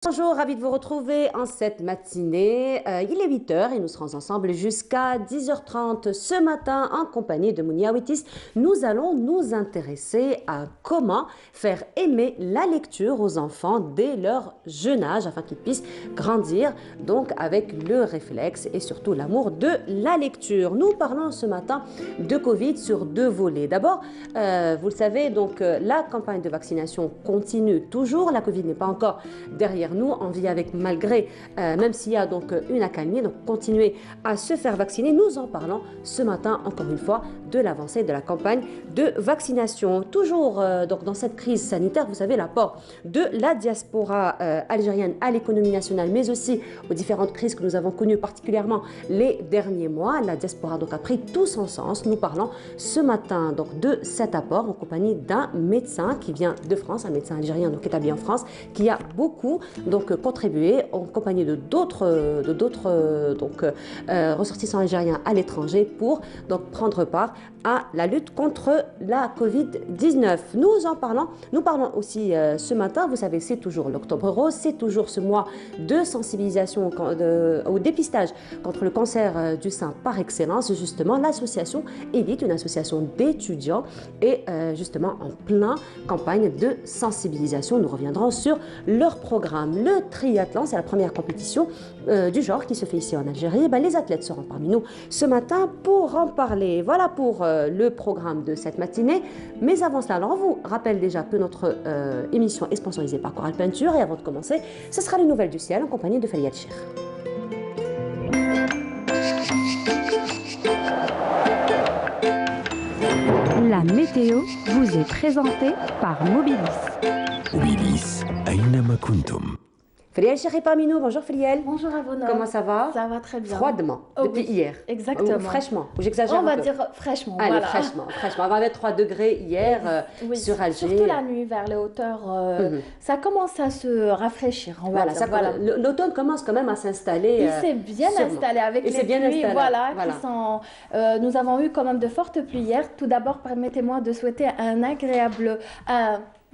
Bonjour, ravi de vous retrouver en cette matinée. Il est 8h et nous serons ensemble jusqu'à 10h30 ce matin en compagnie de Mounia Witis. Nous allons nous intéresser à comment faire aimer la lecture aux enfants dès leur jeune âge afin qu'ils puissent grandir donc avec le réflexe et surtout l'amour de la lecture. Nous parlons ce matin de Covid sur deux volets. D'abord, vous le savez, donc la campagne de vaccination continue toujours. La Covid n'est pas encore derrière nous, on vit avec malgré, même s'il y a donc une accalmie, donc continuez à se faire vacciner. Nous en parlons ce matin, encore une fois, de l'avancée de la campagne de vaccination. Toujours donc dans cette crise sanitaire, vous savez, l'apport de la diaspora algérienne à l'économie nationale, mais aussi aux différentes crises que nous avons connues, particulièrement les derniers mois. La diaspora donc a pris tout son sens. Nous parlons ce matin donc de cet apport en compagnie d'un médecin qui vient de France, un médecin algérien donc établi en France, qui a beaucoup donc contribué en compagnie de d'autres ressortissants algériens à l'étranger pour donc prendre part à la lutte contre la Covid-19. Nous parlons aussi ce matin, vous savez, c'est toujours l'Octobre Rose, c'est toujours ce mois de sensibilisation au dépistage contre le cancer du sein par excellence. Justement, l'association Élite, une association d'étudiants, est justement en plein campagne de sensibilisation. Nous reviendrons sur leur programme. Le triathlon, c'est la première compétition du genre qui se fait ici en Algérie. Les athlètes seront parmi nous ce matin pour en parler. Voilà pour le programme de cette matinée. Mais avant cela, alors on vous rappelle déjà que notre émission est sponsorisée par Coral Peinture. Et avant de commencer, ce sera les nouvelles du ciel en compagnie de Faliat Chir. La météo vous est présentée par Mobilis. Mobilis, أينما كنتم. Faliel Chir parmi nous. Bonjour Faliel. Bonjour Avona. Comment ça va? Ça va très bien. Froidement, depuis hier. Exactement. Ou fraîchement, ou j'exagère On va un peu. dire fraîchement. Allez, voilà. fraîchement. On avait 3 degrés hier Oui, sur Alger. surtout la nuit vers les hauteurs, ça commence à se rafraîchir. Voilà. L'automne commence quand même à s'installer. Il s'est bien installé avec les pluies. Voilà. Nous avons eu quand même de fortes pluies hier. Tout d'abord, permettez-moi de souhaiter un agréable...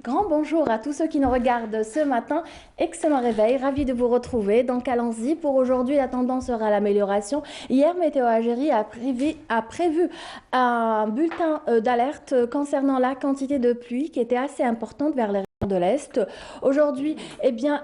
grand bonjour à tous ceux qui nous regardent ce matin. Excellent réveil, ravi de vous retrouver. Donc allons-y. Pour aujourd'hui, la tendance sera l'amélioration. Hier, Météo Algérie a prévu un bulletin d'alerte concernant la quantité de pluie qui était assez importante vers les de l'Est. Aujourd'hui,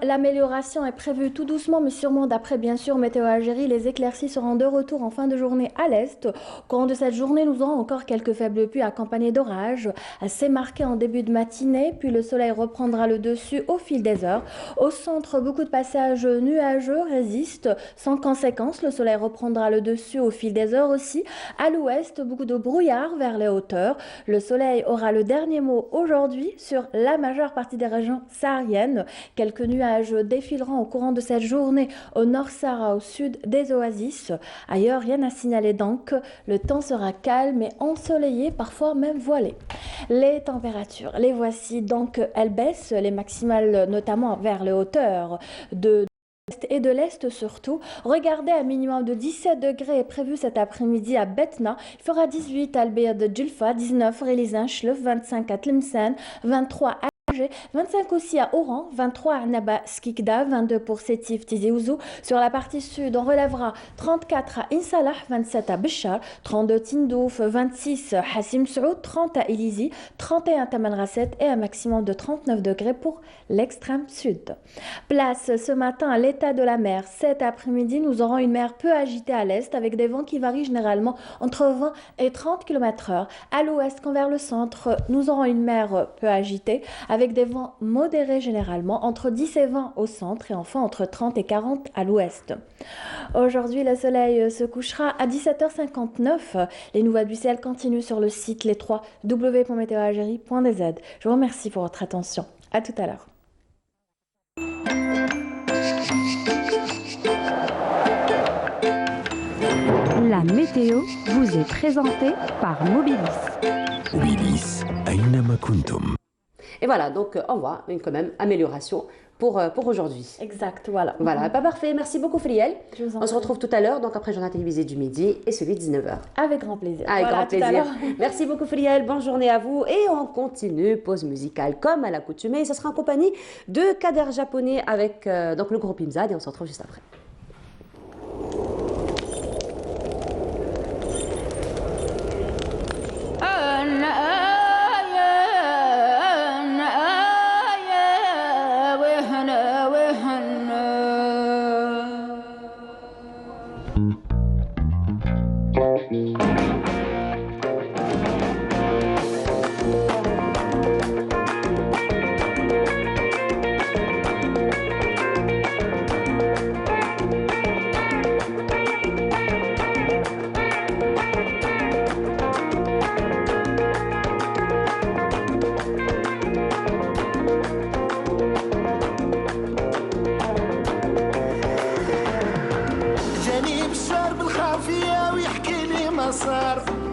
l'amélioration est prévue tout doucement, mais sûrement d'après, bien sûr, Météo Algérie. Les éclaircies seront de retour en fin de journée à l'Est. Au courant de cette journée, nous aurons encore quelques faibles pluies accompagnées d'orages, assez marqués en début de matinée, puis le soleil reprendra le dessus au fil des heures. Au centre, beaucoup de passages nuageux résistent sans conséquence. Le soleil reprendra le dessus au fil des heures aussi. À l'ouest, beaucoup de brouillard vers les hauteurs. Le soleil aura le dernier mot aujourd'hui sur la majeure partie des régions sahariennes. Quelques nuages défileront au courant de cette journée au nord Sahara, au sud des oasis. Ailleurs, rien à signaler donc. Le temps sera calme et ensoleillé, parfois même voilé. Les températures, les voici donc, elles baissent, les maximales notamment vers les hauteurs de et de l'Est surtout. Regardez, un minimum de 17 degrés est prévu cet après-midi à Betna. Il fera 18 à Al-Bayt de Djilfa, 19 à Relizan, 25 à Tlemcen, 23 à 25 aussi à Oran, 23 à Naba Skikda, 22 pour Sétif Tizi Ouzou. Sur la partie sud, on relèvera 34 à Insalah, 27 à Béchar, 32 Tindouf, 26 Hassim Saoud, 30 à Elizi, 31 à Taman Rasset et un maximum de 39 degrés pour l'extrême sud. Place ce matin à l'état de la mer. Cet après-midi, nous aurons une mer peu agitée à l'est avec des vents qui varient généralement entre 20 et 30 km/h. À l'ouest, comme vers le centre, nous aurons une mer peu agitée avec des vents modérés généralement, entre 10 et 20 au centre et enfin entre 30 et 40 à l'ouest. Aujourd'hui, le soleil se couchera à 17h59. Les nouvelles du ciel continuent sur le site les 3 w.meteoalgerie.dz. Je vous remercie pour votre attention. À tout à l'heure. La météo vous est présentée par Mobilis. Mobilis, أينما كنتم. Et voilà, donc on voit quand même amélioration pour aujourd'hui. Exact, voilà. Voilà, pas parfait. Merci beaucoup, Friel. On se retrouve tout à l'heure, donc après le journal télévisé du midi et celui de 19h. Avec grand plaisir. Avec grand plaisir. Merci beaucoup, Friel. Bonne journée à vous. Et on continue, pause musicale comme à l'accoutumée. Ce sera en compagnie de Kader Japonais avec donc le groupe Imzad et on se retrouve juste après.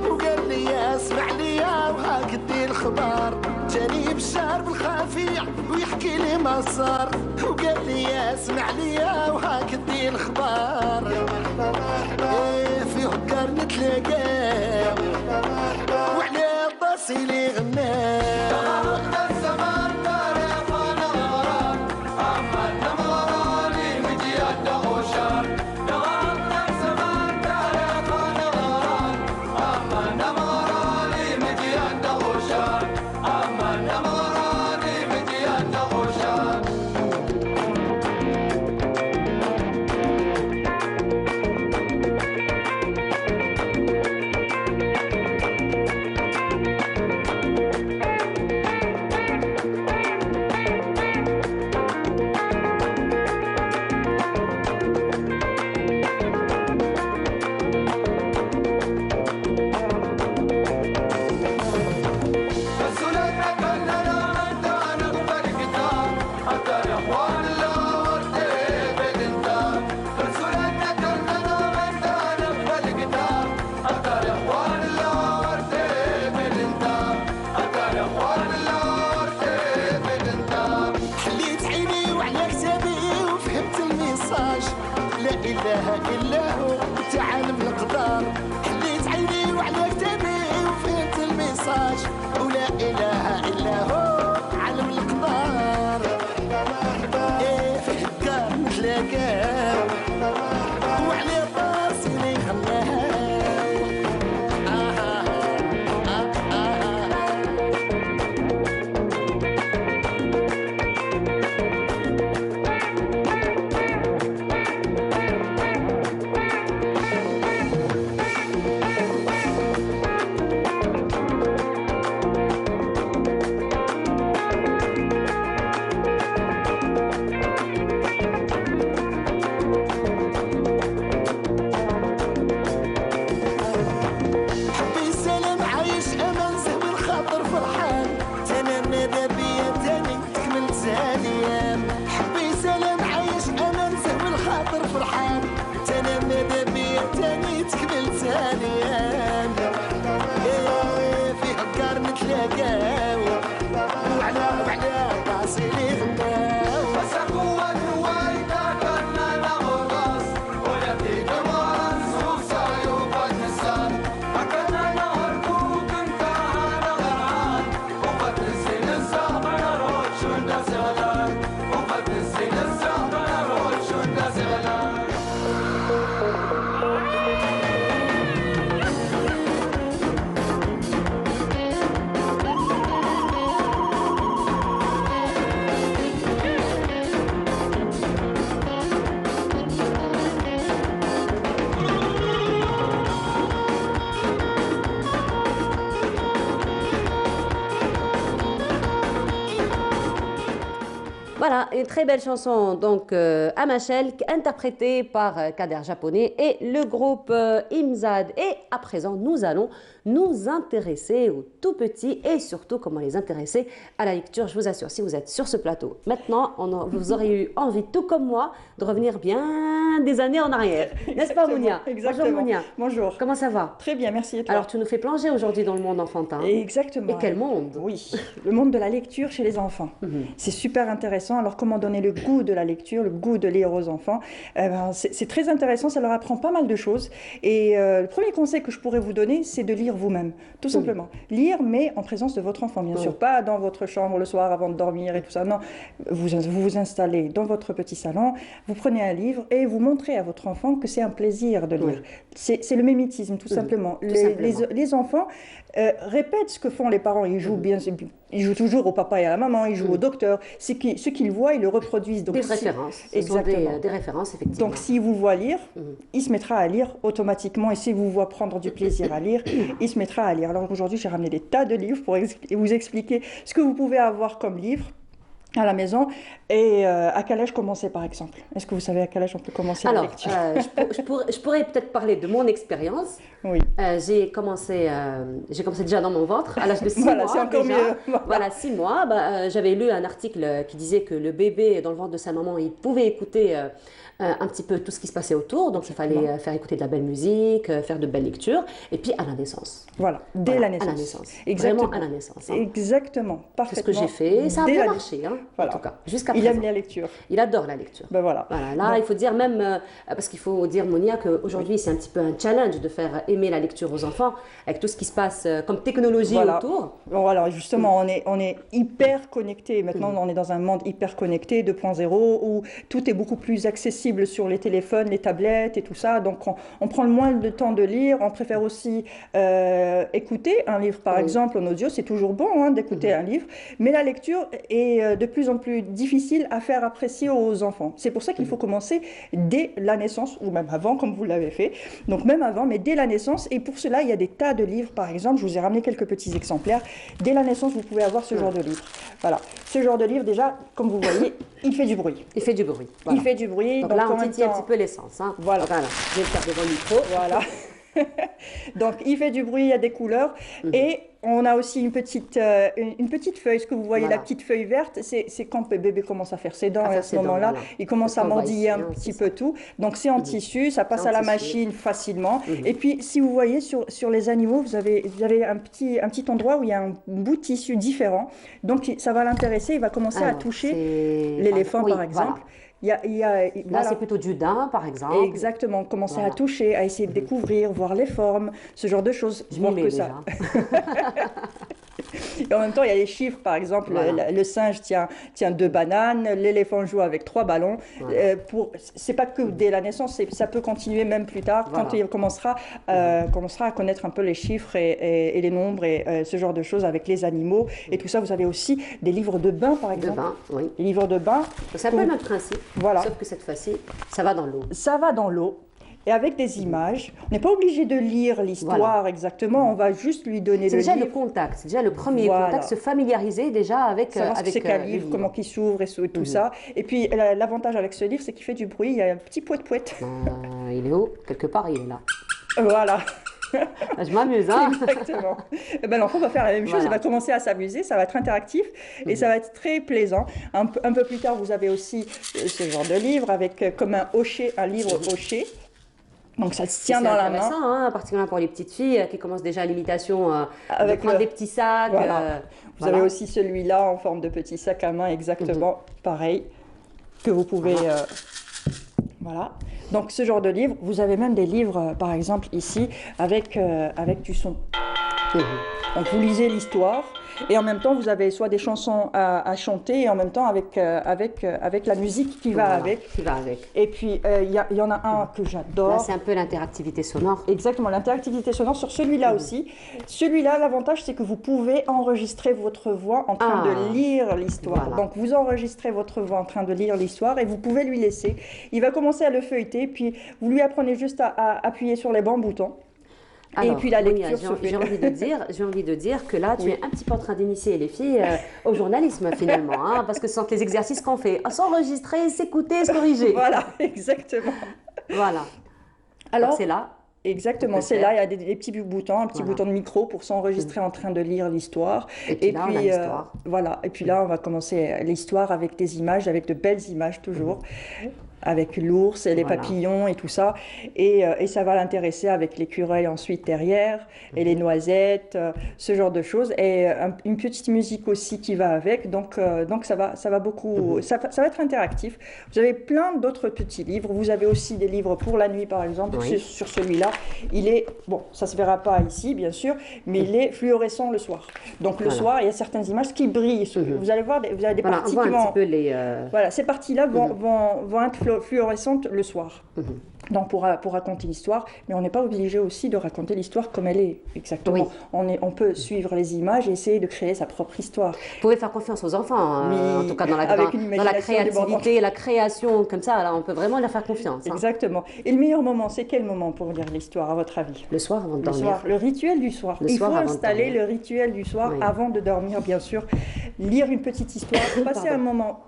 وقال لي اسمع لي وهاك دي الخبر جاني بشار بالخفية ويحكي لي ما صار وقال لي اسمع لي وهاك دي الخبر في هكر نتلاقى وعلى طاسي لي غنى Voilà, une très belle chanson donc à Machel, interprétée par Kader Japonais et le groupe Imzad. Et à présent, nous allons nous intéresser aux tout petits et surtout comment les intéresser à la lecture. Je vous assure, si vous êtes sur ce plateau maintenant, vous aurez eu envie, tout comme moi, de revenir bien des années en arrière. N'est-ce pas, Mounia? Exactement. Bonjour, Mounia. Bonjour. Comment ça va? Très bien, merci. Et toi? Alors, tu nous fais plonger aujourd'hui dans le monde enfantin. Exactement. Et quel monde? Oui, le monde de la lecture chez les enfants. C'est super intéressant. Alors, comment donner le goût de la lecture, le goût de lire aux enfants. C'est très intéressant, ça leur apprend pas mal de choses. Et le premier conseil que je pourrais vous donner, c'est de lire vous-même, tout simplement. Lire, mais en présence de votre enfant, bien sûr, pas dans votre chambre le soir avant de dormir et tout ça. Non, vous vous installez dans votre petit salon, vous prenez un livre et vous montrez à votre enfant que c'est un plaisir de lire. C'est le mimétisme, tout simplement. Les enfants répètent ce que font les parents. Ils jouent bien, ils jouent toujours au papa et à la maman, ils jouent au docteur. Ce qu'ils voient, ils le reproduisent. Donc, des références. Exactement. Des références, effectivement. Donc, s'il vous voit lire, il se mettra à lire automatiquement. Et s'il vous voit prendre du plaisir à lire, il se mettra à lire. Alors aujourd'hui, j'ai ramené des tas de livres pour vous expliquer ce que vous pouvez avoir comme livre à la maison et à quel âge commencer par exemple. Est-ce que vous savez à quel âge on peut commencer la lecture? Je pourrais peut-être parler de mon expérience. Oui. J'ai commencé déjà dans mon ventre à l'âge de 6 mois. C'est encore déjà. Mieux. Voilà, 6 mois. J'avais lu un article qui disait que le bébé dans le ventre de sa maman, il pouvait écouter un petit peu tout ce qui se passait autour. Donc il fallait faire écouter de la belle musique, faire de belles lectures. Et puis à la naissance. Voilà, dès la naissance. À la naissance. Exactement. Vraiment à la naissance. Exactement, parfaitement. C'est ce que j'ai fait et ça a bien marché. Voilà. En tout cas, jusqu'à présent. Il aime la lecture. Il adore la lecture. Voilà. Là, il faut dire même, parce qu'il faut dire, Monia, qu'aujourd'hui, c'est un petit peu un challenge de faire aimer la lecture aux enfants, avec tout ce qui se passe comme technologie autour. Voilà, justement, on est hyper connecté. Maintenant, on est dans un monde hyper connecté, 2.0, où tout est beaucoup plus accessible sur les téléphones, les tablettes et tout ça. Donc, on prend le moins de temps de lire. On préfère aussi écouter un livre, par exemple, en audio. C'est toujours bon d'écouter un livre. Mais la lecture est de plus en plus difficile à faire apprécier aux enfants. C'est pour ça qu'il faut commencer dès la naissance, ou même avant, comme vous l'avez fait. Donc même avant, mais dès la naissance. Et pour cela, il y a des tas de livres, par exemple. Je vous ai ramené quelques petits exemplaires. Dès la naissance, vous pouvez avoir ce genre de livre. Voilà. Ce genre de livre, déjà, comme vous voyez, il fait du bruit. Il fait du bruit. Voilà. Il fait du bruit. Donc là, on titille un petit peu l'essence. Voilà. Je vais le faire devant le micro. Voilà. Donc, il fait du bruit, il y a des couleurs. Et on a aussi une petite feuille. Ce que vous voyez, la petite feuille verte, c'est quand le bébé commence à faire ses dents. Et à ce moment-là, il commence à mordiller un petit peu tout. Donc, c'est en tissu, ça passe à la machine facilement. Et puis, si vous voyez sur les animaux, vous avez un petit endroit où il y a un bout de tissu différent. Donc, ça va l'intéresser. Il va commencer à toucher l'éléphant, par exemple. Là, c'est plutôt du daim, par exemple. Exactement, commencer à toucher, à essayer de découvrir, voir les formes, ce genre de choses. Je m'y mets déjà. Et en même temps, il y a les chiffres, par exemple, le singe tient 2 bananes, l'éléphant joue avec 3 ballons. C'est pas que dès la naissance, ça peut continuer même plus tard, quand il commencera à connaître un peu les chiffres et les nombres et ce genre de choses avec les animaux. Et tout ça, vous avez aussi des livres de bain, par exemple. De bain, oui. Les livres de bain. C'est un peu le même principe, sauf que cette fois-ci, ça va dans l'eau. Ça va dans l'eau. Et avec des images, on n'est pas obligé de lire l'histoire exactement, on va juste lui donner le livre. C'est déjà le contact, c'est déjà le premier contact, se familiariser déjà avec c'est quel livre, comment il s'ouvre et tout ça. Et puis l'avantage avec ce livre, c'est qu'il fait du bruit, il y a un petit pouet-pouet. Il est où? Quelque part, il est là. Voilà. Je m'amuse, Exactement. L'enfant va faire la même chose, il va commencer à s'amuser, ça va être interactif et ça va être très plaisant. Un peu plus tard, vous avez aussi ce genre de livre avec comme un livre hoché. Donc ça se tient dans la main. C'est intéressant, particulièrement pour les petites filles qui commencent déjà à l'imitation de prendre des petits sacs. Vous avez aussi celui-là en forme de petit sac à main, exactement pareil, que vous pouvez... Voilà. Donc ce genre de livre, vous avez même des livres, par exemple ici, avec du son. Donc vous lisez l'histoire et en même temps vous avez soit des chansons à chanter et en même temps avec la musique qui va avec. Et puis il y en a un que j'adore. Là c'est un peu l'interactivité sonore. Exactement, l'interactivité sonore sur celui-là aussi. Celui-là, l'avantage c'est que vous pouvez enregistrer votre voix en train de lire l'histoire. Voilà. Donc vous enregistrez votre voix en train de lire l'histoire et vous pouvez lui laisser. Il va commencer à le feuilleter puis vous lui apprenez juste à appuyer sur les bons boutons. Alors, et puis la lecture se fait. J'ai envie de dire que là, tu es un petit peu en train d'initier les filles au journalisme finalement, parce que ce sont les exercices qu'on fait. S'enregistrer, s'écouter, se corriger. Voilà, exactement. Voilà. Alors, c'est là. Exactement, c'est là, il y a des petits boutons, un petit bouton de micro pour s'enregistrer en train de lire l'histoire. Et puis là, on a l'histoire. Voilà, et puis là, on va commencer l'histoire avec des images, avec de belles images toujours. avec l'ours et les papillons et tout ça. Et ça va l'intéresser avec l'écureuil ensuite derrière, et les noisettes, ce genre de choses. Et une petite musique aussi qui va avec. Donc ça va beaucoup, ça va être interactif. Vous avez plein d'autres petits livres. Vous avez aussi des livres pour la nuit, par exemple. Sur celui-là, il est, bon, ça se verra pas ici, bien sûr, mais il est fluorescent le soir. Donc le soir, il y a certaines images qui brillent. Vous allez voir, vous avez des parties qui vont... Voilà, ces parties-là vont être fluorescentes le soir. Donc pour raconter l'histoire, mais on n'est pas obligé aussi de raconter l'histoire comme elle est exactement. On peut suivre les images et essayer de créer sa propre histoire. Vous pouvez faire confiance aux enfants, en tout cas dans la créativité, la création, comme ça, là, on peut vraiment leur faire confiance. Exactement. Et le meilleur moment, c'est quel moment pour lire l'histoire, à votre avis? Le soir avant de dormir. Le soir, le rituel du soir. Il faut installer le rituel du soir avant de dormir, bien sûr. Lire une petite histoire, passer un moment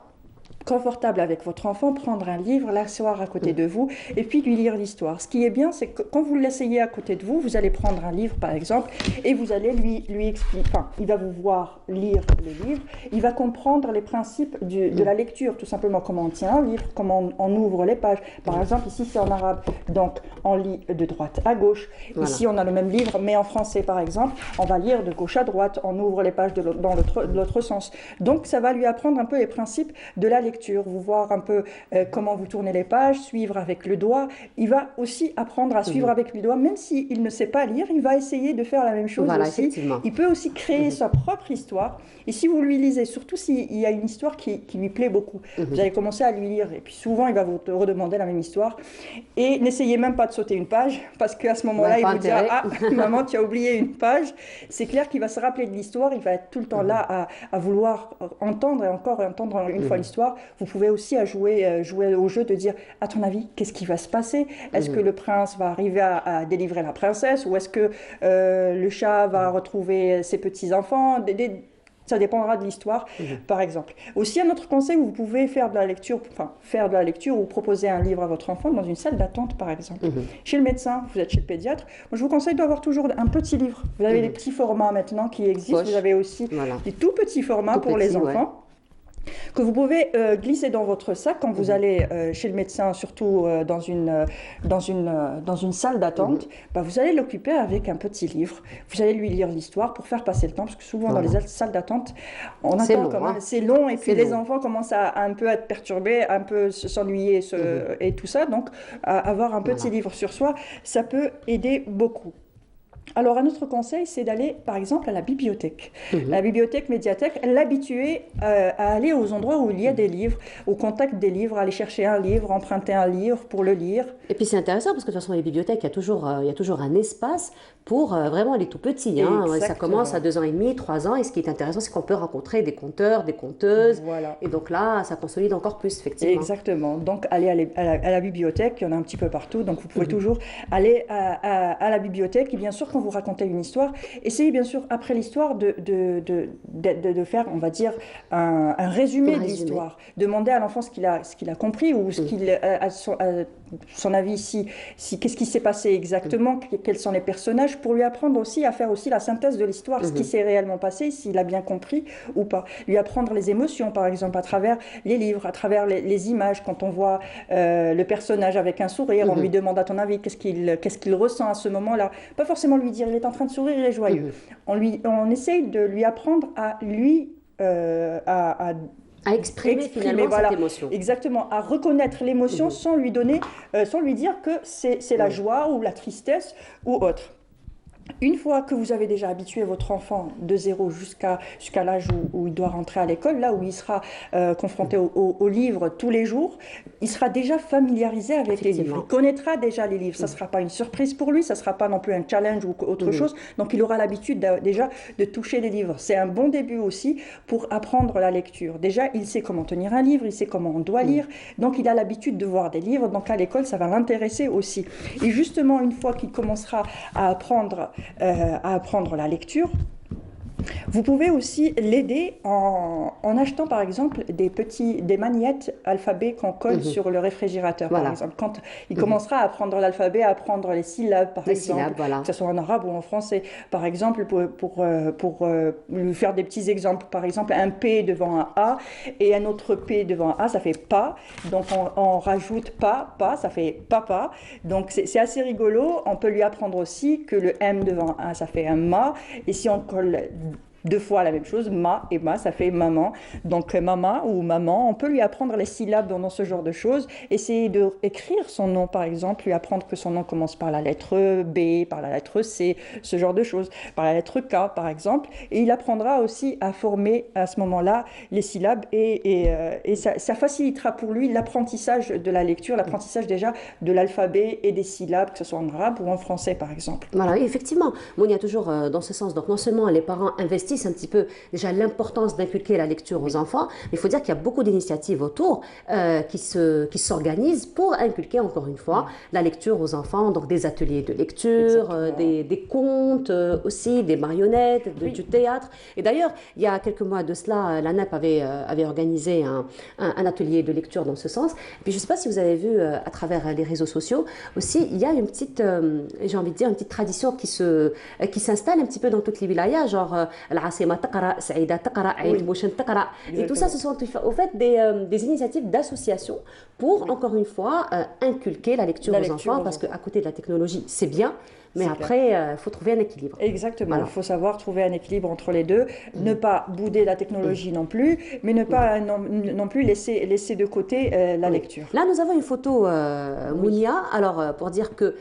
confortable avec votre enfant, prendre un livre, l'asseoir à côté de vous et puis lui lire l'histoire. Ce qui est bien, c'est que quand vous l'asseyez à côté de vous, vous allez prendre un livre par exemple et vous allez lui expliquer, enfin, il va vous voir lire le livre, il va comprendre les principes de la lecture, tout simplement comment on tient un livre, comment on ouvre les pages. Par exemple, ici c'est en arabe, donc on lit de droite à gauche. Ici on a le même livre, mais en français par exemple, on va lire de gauche à droite, on ouvre les pages dans l'autre sens. Donc ça va lui apprendre un peu les principes de la lecture. Vous voir un peu comment vous tournez les pages, suivre avec le doigt. Il va aussi apprendre à suivre avec le doigt, même s'il ne sait pas lire, il va essayer de faire la même chose aussi. Il peut aussi créer sa propre histoire. Et si vous lui lisez, surtout s'il y a une histoire qui lui plaît beaucoup, vous allez commencer à lui lire. Et puis souvent, il va vous redemander la même histoire. Et n'essayez même pas de sauter une page, parce qu'à ce moment-là, il vous dira « Ah, maman, tu as oublié une page ». C'est clair qu'il va se rappeler de l'histoire, il va être tout le temps là à vouloir entendre et encore entendre une fois l'histoire. Vous pouvez aussi jouer au jeu de dire, à ton avis, qu'est-ce qui va se passer? Est-ce que le prince va arriver à délivrer la princesse? Ou est-ce que le chat va retrouver ses petits-enfants? Ça dépendra de l'histoire, par exemple. Aussi, un autre conseil où vous pouvez faire de la lecture ou proposer un livre à votre enfant dans une salle d'attente, par exemple. Chez le médecin, vous êtes chez le pédiatre, moi, je vous conseille d'avoir toujours un petit livre. Vous avez des petits formats maintenant qui existent. Vous avez aussi des tout petits formats pour les enfants. Que vous pouvez glisser dans votre sac quand vous allez chez le médecin, surtout dans une salle d'attente. Vous allez l'occuper avec un petit livre. Vous allez lui lire l'histoire pour faire passer le temps, parce que souvent dans les salles d'attente, on attend quand même. C'est long et puis les enfants commencent à un peu être perturbés, un peu s'ennuyer et tout ça. Donc avoir un petit livre sur soi, ça peut aider beaucoup. Alors, un autre conseil, c'est d'aller, par exemple, à la bibliothèque. La bibliothèque, médiathèque, l'habituer à aller aux endroits où il y a des livres, au contact des livres, aller chercher un livre, emprunter un livre pour le lire. Et puis, c'est intéressant parce que de toute façon, les bibliothèques, il y a toujours un espace pour vraiment les tout petits. Hein. Ça commence à 2 ans et demi, 3 ans. Et ce qui est intéressant, c'est qu'on peut rencontrer des conteurs, des conteuses. Voilà. Et donc là, ça consolide encore plus, effectivement. Exactement. Donc, aller à la bibliothèque, il y en a un petit peu partout. Donc, vous pouvez toujours aller à la bibliothèque. Et bien sûr, quand vous racontez une histoire, essayez bien sûr après l'histoire de faire, on va dire, un résumé de l'histoire. Demandez à l'enfant ce qu'il a compris ou ce qu'il son avis, qu'est-ce qui s'est passé exactement, quels sont les personnages, pour lui apprendre aussi à faire aussi la synthèse de l'histoire, ce qui s'est réellement passé, s'il a bien compris ou pas. Lui apprendre les émotions, par exemple, à travers les livres, à travers les images. Quand on voit le personnage avec un sourire, on lui demande à ton avis qu'est-ce qu'il ressent à ce moment-là. Pas forcément lui dire il est en train de sourire, il est joyeux. On essaye de lui apprendre à lui à exprimer finalement cette émotion. Exactement, à reconnaître l'émotion sans lui dire que c'est la joie ou la tristesse ou autre. Une fois que vous avez déjà habitué votre enfant de 0 jusqu'à l'âge où il doit rentrer à l'école, là où il sera confronté aux livres tous les jours, il sera déjà familiarisé avec les livres. Il connaîtra déjà les livres. Ça ne sera pas une surprise pour lui, ça ne sera pas non plus un challenge ou autre chose. Donc il aura l'habitude déjà de toucher les livres. C'est un bon début aussi pour apprendre la lecture. Déjà, il sait comment tenir un livre, il sait comment on doit lire. Donc il a l'habitude de voir des livres. Donc à l'école, ça va l'intéresser aussi. Et justement, une fois qu'il commencera à apprendre la lecture, Vous pouvez aussi l'aider en achetant par exemple des magnettes alphabet qu'on colle sur le réfrigérateur, par exemple. Quand il commencera à apprendre l'alphabet, à apprendre les syllabes, par exemple, que ce soit en arabe ou en français, par exemple, pour lui faire des petits exemples, par exemple, un P devant un A et un autre P devant un A, ça fait pas. Donc on rajoute pas, ça fait papa. Donc c'est assez rigolo. On peut lui apprendre aussi que le M devant un A, ça fait un ma. Et si on colle deux fois la même chose, ma et ma, ça fait maman. Donc maman ou maman, on peut lui apprendre les syllabes dans ce genre de choses. Essayer d'écrire son nom, par exemple, lui apprendre que son nom commence par la lettre B, par la lettre C, ce genre de choses, par la lettre K, par exemple. Et il apprendra aussi à former à ce moment-là les syllabes et ça facilitera pour lui l'apprentissage de la lecture, l'apprentissage déjà de l'alphabet et des syllabes, que ce soit en arabe ou en français, par exemple. Voilà, oui, effectivement. Bon, il y a toujours dans ce sens. Donc non seulement les parents investissent un petit peu déjà l'importance d'inculquer la lecture aux enfants, mais il faut dire qu'il y a beaucoup d'initiatives autour qui s'organisent pour inculquer encore une fois la lecture aux enfants, donc des ateliers de lecture, des contes aussi, des marionnettes, du théâtre. Et d'ailleurs, il y a quelques mois de cela, l'ANEP avait organisé un atelier de lecture dans ce sens. Et puis je ne sais pas si vous avez vu à travers les réseaux sociaux aussi, il y a une petite, j'ai envie de dire, une petite tradition qui s'installe un petit peu dans toutes les wilayas, genre العاصمة تقرأ سعيدة تقرأ عين موشن تقرأ. Et tout ça, ce sont au fait des initiatives d'association pour, encore une fois, inculquer la lecture aux enfants, parce qu'à côté de la technologie, c'est bien, mais après, il faut trouver un équilibre. Exactement, il faut savoir trouver un équilibre entre les deux, ne pas bouder la technologie non plus, mais ne pas non plus laisser de côté la lecture. Là, nous avons une photo, Mounia, alors pour dire que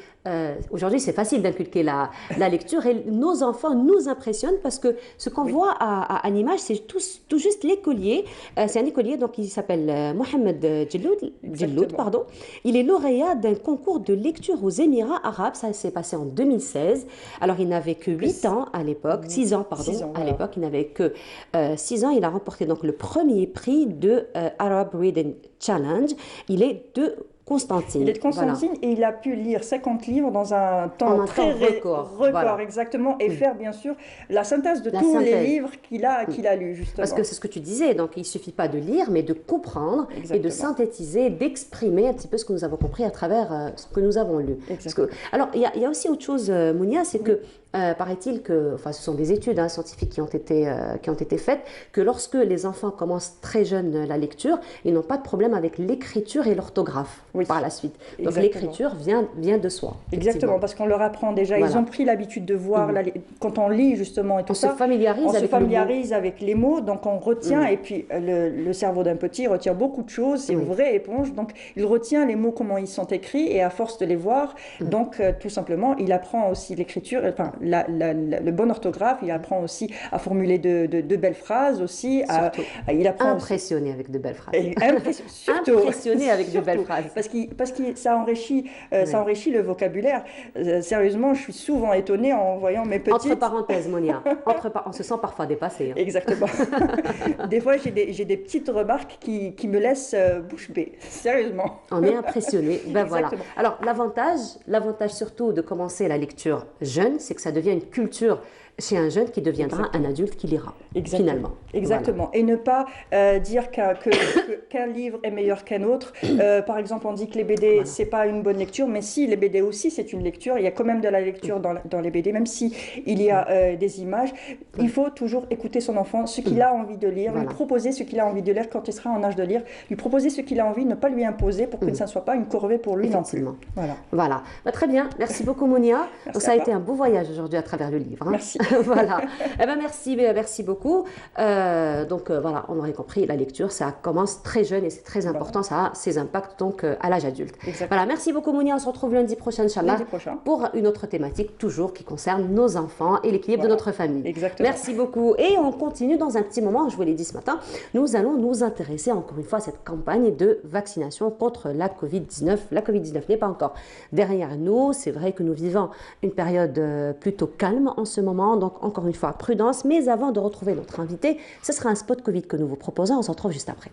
aujourd'hui, c'est facile d'inculquer la lecture et nos enfants nous impressionnent parce que ce qu'on voit à l'image, c'est tout juste l'écolier. C'est un écolier, donc il s'appelle Mohamed Djelloud, pardon. Il est lauréat d'un concours de lecture aux Émirats arabes. Ça s'est passé en 2016. Alors, il n'avait que 8 ans à l'époque, 6 ans, pardon. À l'époque, il n'avait que 6 ans. Il a remporté donc le premier prix de Arab Reading Challenge. Il est de Constantine. Il est de Constantine et il a pu lire 50 livres dans un temps très record, exactement, et faire bien sûr la synthèse de tous les livres qu'il a lus, justement. Parce que c'est ce que tu disais, donc il ne suffit pas de lire, mais de comprendre et de synthétiser, d'exprimer un petit peu ce que nous avons compris à travers ce que nous avons lu. Alors, il y a aussi autre chose, Mounia, c'est que paraît-il que, enfin, ce sont des études scientifiques qui ont été faites, que lorsque les enfants commencent très jeunes la lecture, ils n'ont pas de problème avec l'écriture et l'orthographe par la suite. Donc l'écriture vient de soi. Exactement, parce qu'on leur apprend déjà, ils ont pris l'habitude de voir, quand on lit justement et tout ça, on se familiarise avec les mots, donc on retient, et puis le cerveau d'un petit retient beaucoup de choses, c'est une vraie éponge, donc il retient les mots, comment ils sont écrits, et à force de les voir, donc tout simplement, il apprend aussi l'écriture, enfin, le bon orthographe, il apprend aussi à formuler de belles phrases aussi. Il apprend impressionné avec de belles phrases. Surtout. Impressionné avec de belles phrases. Parce que ça enrichit le vocabulaire. Sérieusement, je suis souvent étonnée en voyant mes petites... Entre parenthèses, Monia, on se sent parfois dépassé. Exactement. Des fois, j'ai des petites remarques qui me laissent bouche bée. Sérieusement. On est impressionné. Ben voilà. Alors, l'avantage surtout de commencer la lecture jeune, c'est que ça devient une culture chez un jeune qui deviendra un adulte qui lira, finalement. Exactement. Voilà. Et ne pas dire qu'un livre est meilleur qu'un autre. Par exemple, on dit que les BD, c'est pas une bonne lecture, mais si, les BD aussi, c'est une lecture. Il y a quand même de la lecture dans les BD, même si il y a des images. Il faut toujours écouter son enfant, ce qu'il a envie de lire, lui proposer ce qu'il a envie de lire quand il sera en âge de lire, lui proposer ce qu'il a envie, ne pas lui imposer pour que ça ne soit pas une corvée pour lui non plus. Voilà. Bah, très bien. Merci beaucoup, Mounia. Donc, ça a été un beau voyage aujourd'hui à travers le livre. Merci. Voilà. Eh ben merci beaucoup. Donc voilà, on aurait compris, la lecture, ça commence très jeune et c'est très important, ça a ses impacts donc à l'âge adulte. Voilà, merci beaucoup Mounia, on se retrouve lundi prochain, Inch'Allah, pour une autre thématique toujours qui concerne nos enfants et l'équilibre de notre famille. Exactement. Merci beaucoup. Et on continue dans un petit moment, je vous l'ai dit ce matin, nous allons nous intéresser encore une fois à cette campagne de vaccination contre la Covid-19. La Covid-19 n'est pas encore derrière nous, c'est vrai que nous vivons une période plutôt calme en ce moment, donc encore une fois, prudence. Mais avant de retrouver notre invité, ce sera un spot Covid que nous vous proposons. On se retrouve juste après.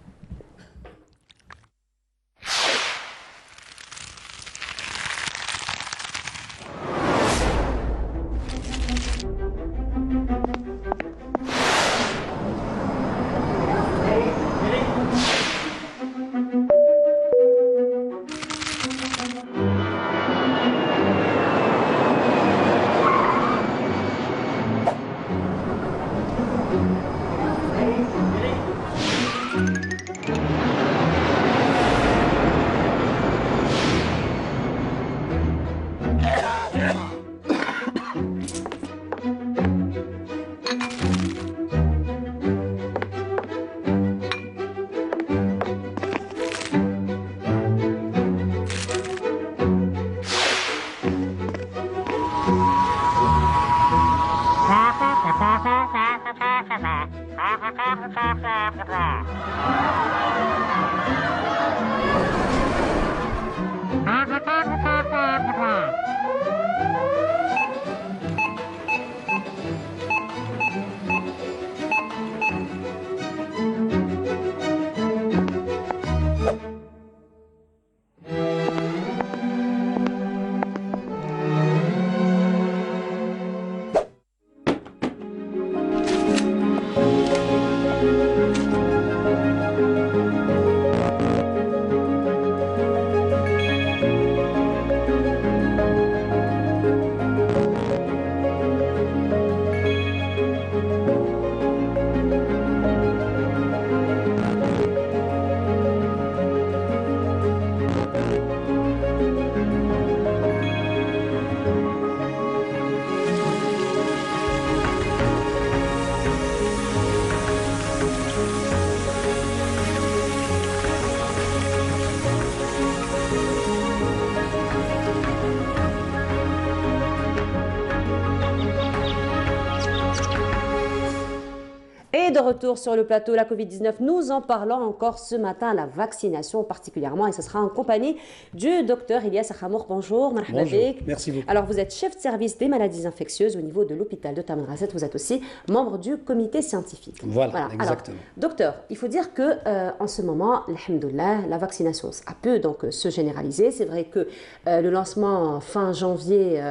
de retour sur le plateau, la Covid-19, nous en parlons encore ce matin, la vaccination particulièrement, et ce sera en compagnie du docteur Ilyas Akhamour. Bonjour, bonjour, merci beaucoup. Alors, vous êtes chef de service des maladies infectieuses au niveau de l'hôpital de Tamanrasset. Vous êtes aussi membre du comité scientifique. Voilà. Exactement. Alors, docteur, il faut dire que en ce moment, alhamdoulilah, la vaccination a pu donc se généraliser. C'est vrai que le lancement fin janvier,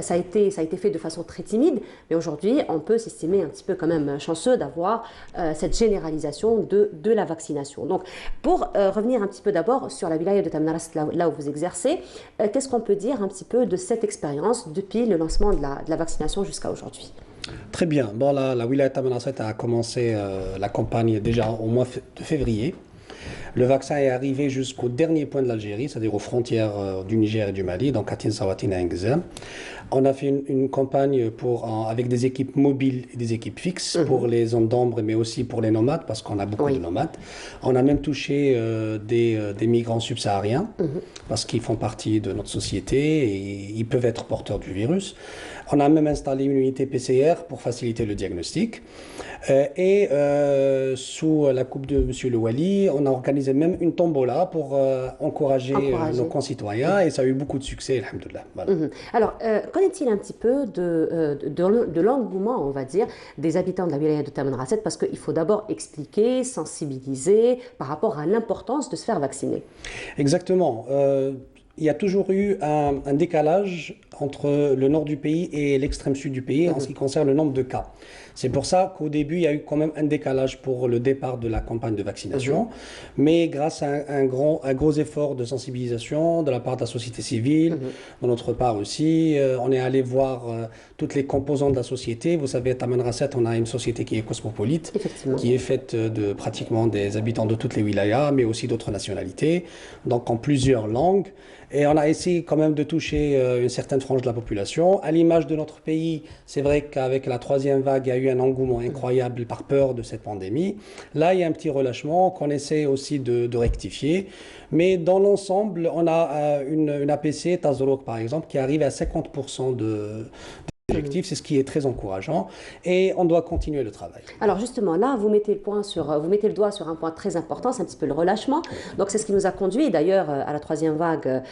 ça a été fait de façon très timide, mais aujourd'hui, on peut s'estimer un petit peu quand même chanceux d'avoir cette généralisation de la vaccination. Donc, pour revenir un petit peu d'abord sur la wilaya de Tamanrasset, là où vous exercez, qu'est-ce qu'on peut dire un petit peu de cette expérience depuis le lancement de la vaccination jusqu'à aujourd'hui? Très bien. Bon, la wilaya de Tamanrasset a commencé la campagne déjà au mois de février. Le vaccin est arrivé jusqu'au dernier point de l'Algérie, c'est-à-dire aux frontières du Niger et du Mali, donc à Tinsawatin et Ngzem. On a fait une campagne avec des équipes mobiles et des équipes fixes pour les zones d'ombre, mais aussi pour les nomades, parce qu'on a beaucoup de nomades. On a même touché des migrants subsahariens, parce qu'ils font partie de notre société et ils peuvent être porteurs du virus. On a même installé une unité PCR pour faciliter le diagnostic. Sous la coupe de M. Le Wali, on a organisé même une tombola pour encourager nos concitoyens et ça a eu beaucoup de succès, alhamdoulilah. Voilà. Alors, qu'en est-il un petit peu de l'engouement, on va dire, des habitants de la wilaya de Tamanrasset, parce qu'il faut d'abord expliquer, sensibiliser par rapport à l'importance de se faire vacciner. Exactement. Il y a toujours eu un décalage entre le nord du pays et l'extrême sud du pays en ce qui concerne le nombre de cas. C'est pour ça qu'au début, il y a eu quand même un décalage pour le départ de la campagne de vaccination. Mais grâce à un gros effort de sensibilisation de la part de la société civile, de notre part aussi, on est allé voir toutes les composantes de la société. Vous savez, à Tamanrasset, on a une société qui est cosmopolite, qui est faite de pratiquement des habitants de toutes les wilayas, mais aussi d'autres nationalités, donc en plusieurs langues. Et on a essayé quand même de toucher une certaine frange de la population. À l'image de notre pays, c'est vrai qu'avec la troisième vague, il y a eu un engouement incroyable par peur de cette pandémie. Là, il y a un petit relâchement qu'on essaie aussi de rectifier. Mais dans l'ensemble, on a une APC, Tazrouk par exemple, qui arrive à 50% c'est ce qui est très encourageant et on doit continuer le travail. Alors justement, là, vous mettez le doigt sur un point très important, c'est un petit peu le relâchement. Donc c'est ce qui nous a conduit d'ailleurs à la troisième vague